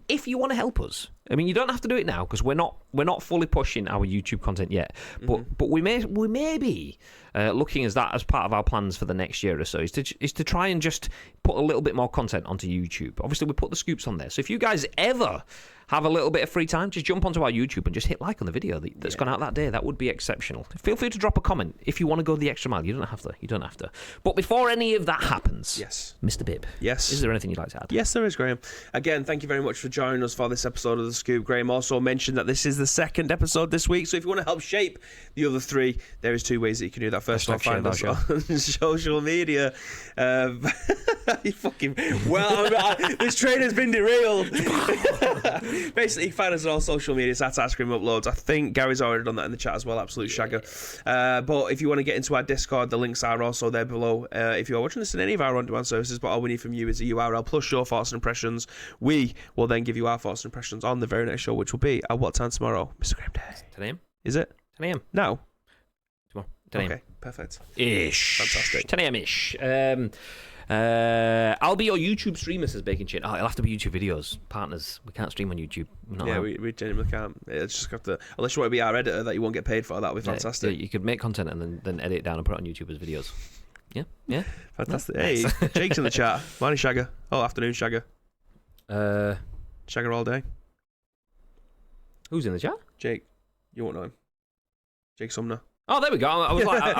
if you want to help us, I mean, you don't have to do it now because we're not fully pushing our YouTube content yet. But we may be looking as that as part of our plans for the next year or so is to try and just put a little bit more content onto YouTube. Obviously, we put the scoops on there. So if you guys ever have a little bit of free time, just jump onto our YouTube and just hit like on the video that's gone out that day. That would be exceptional. Feel free to drop a comment if you want to go the extra mile. You don't have to. But before any of that happens, yes, Mr. Bibb, yes, is there anything you'd like to add? Yes, there is, Graham. Again, thank you very much for joining us for this episode of The Scoop. Graham also mentioned that this is the 2nd episode this week, so if you want to help shape the other 3, there is 2 ways that you can do that. First off, find us on social media. You fucking this train has been derailed. Basically, find us on all social media. That's Ice Cream Uploads. I think Gary's already done that in the chat as well. Absolute shagger. But if you want to get into our Discord, the links are also there below. If you're watching this in any of our on-demand services, but all we need from you is a URL plus your thoughts and impressions. We will then give you our thoughts and impressions on the very next show, which will be at what time tomorrow, Mr. Graham Day? 10 a.m. Is it? 10 a.m. No. Tomorrow. 10 a.m. Okay, perfect. Ish. Fantastic. 10 a.m.-ish. I'll be your YouTube streamer, says Bacon Chin. Oh, it'll have to be YouTube videos. Partners, we can't stream on YouTube. We genuinely can't. It's just got to, unless you want to be our editor that you won't get paid for, that would be fantastic. Yeah, you could make content and then edit it down and put it on YouTube as videos. Yeah. Fantastic. Hey, Jake's in the chat. Morning, Shagger. Oh, afternoon, Shagger. Shagger all day. Who's in the chat? Jake. You won't know him. Jake Sumner. Oh, there we go. I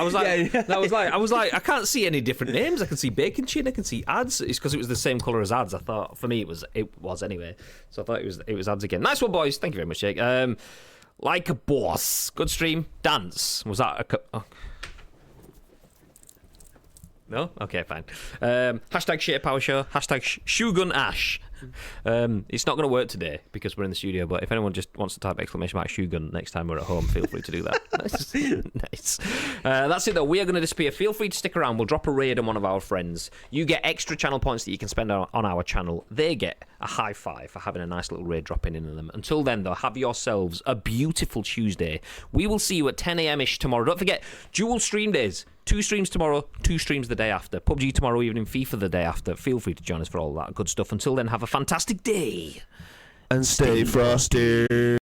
was like, I can't see any different names. I can see Bacon Chin. I can see ads. It's because it was the same colour as ads. I thought for me it was anyway. So I thought it was ads again. Nice one, boys. Thank you very much, Jake. Like a boss. Good stream. Dance. Was that a? No? Okay, fine. Hashtag Shit Power Show. Hashtag Shogun Ash. It's not going to work today because we're in the studio, but if anyone just wants to type exclamation mark Shogun next time we're at home, feel free to do that. Nice. That's it, though. We are going to disappear. Feel free to stick around. We'll drop a raid on one of our friends. You get extra channel points that you can spend on our channel. They get a high five for having a nice little raid dropping in them. Until then, though, have yourselves a beautiful Tuesday. We will see you at 10 a.m.-ish tomorrow. Don't forget, dual stream days. 2 streams tomorrow, 2 streams the day after. PUBG tomorrow evening, FIFA the day after. Feel free to join us for all that good stuff. Until then, have a fantastic day. and stay frosty.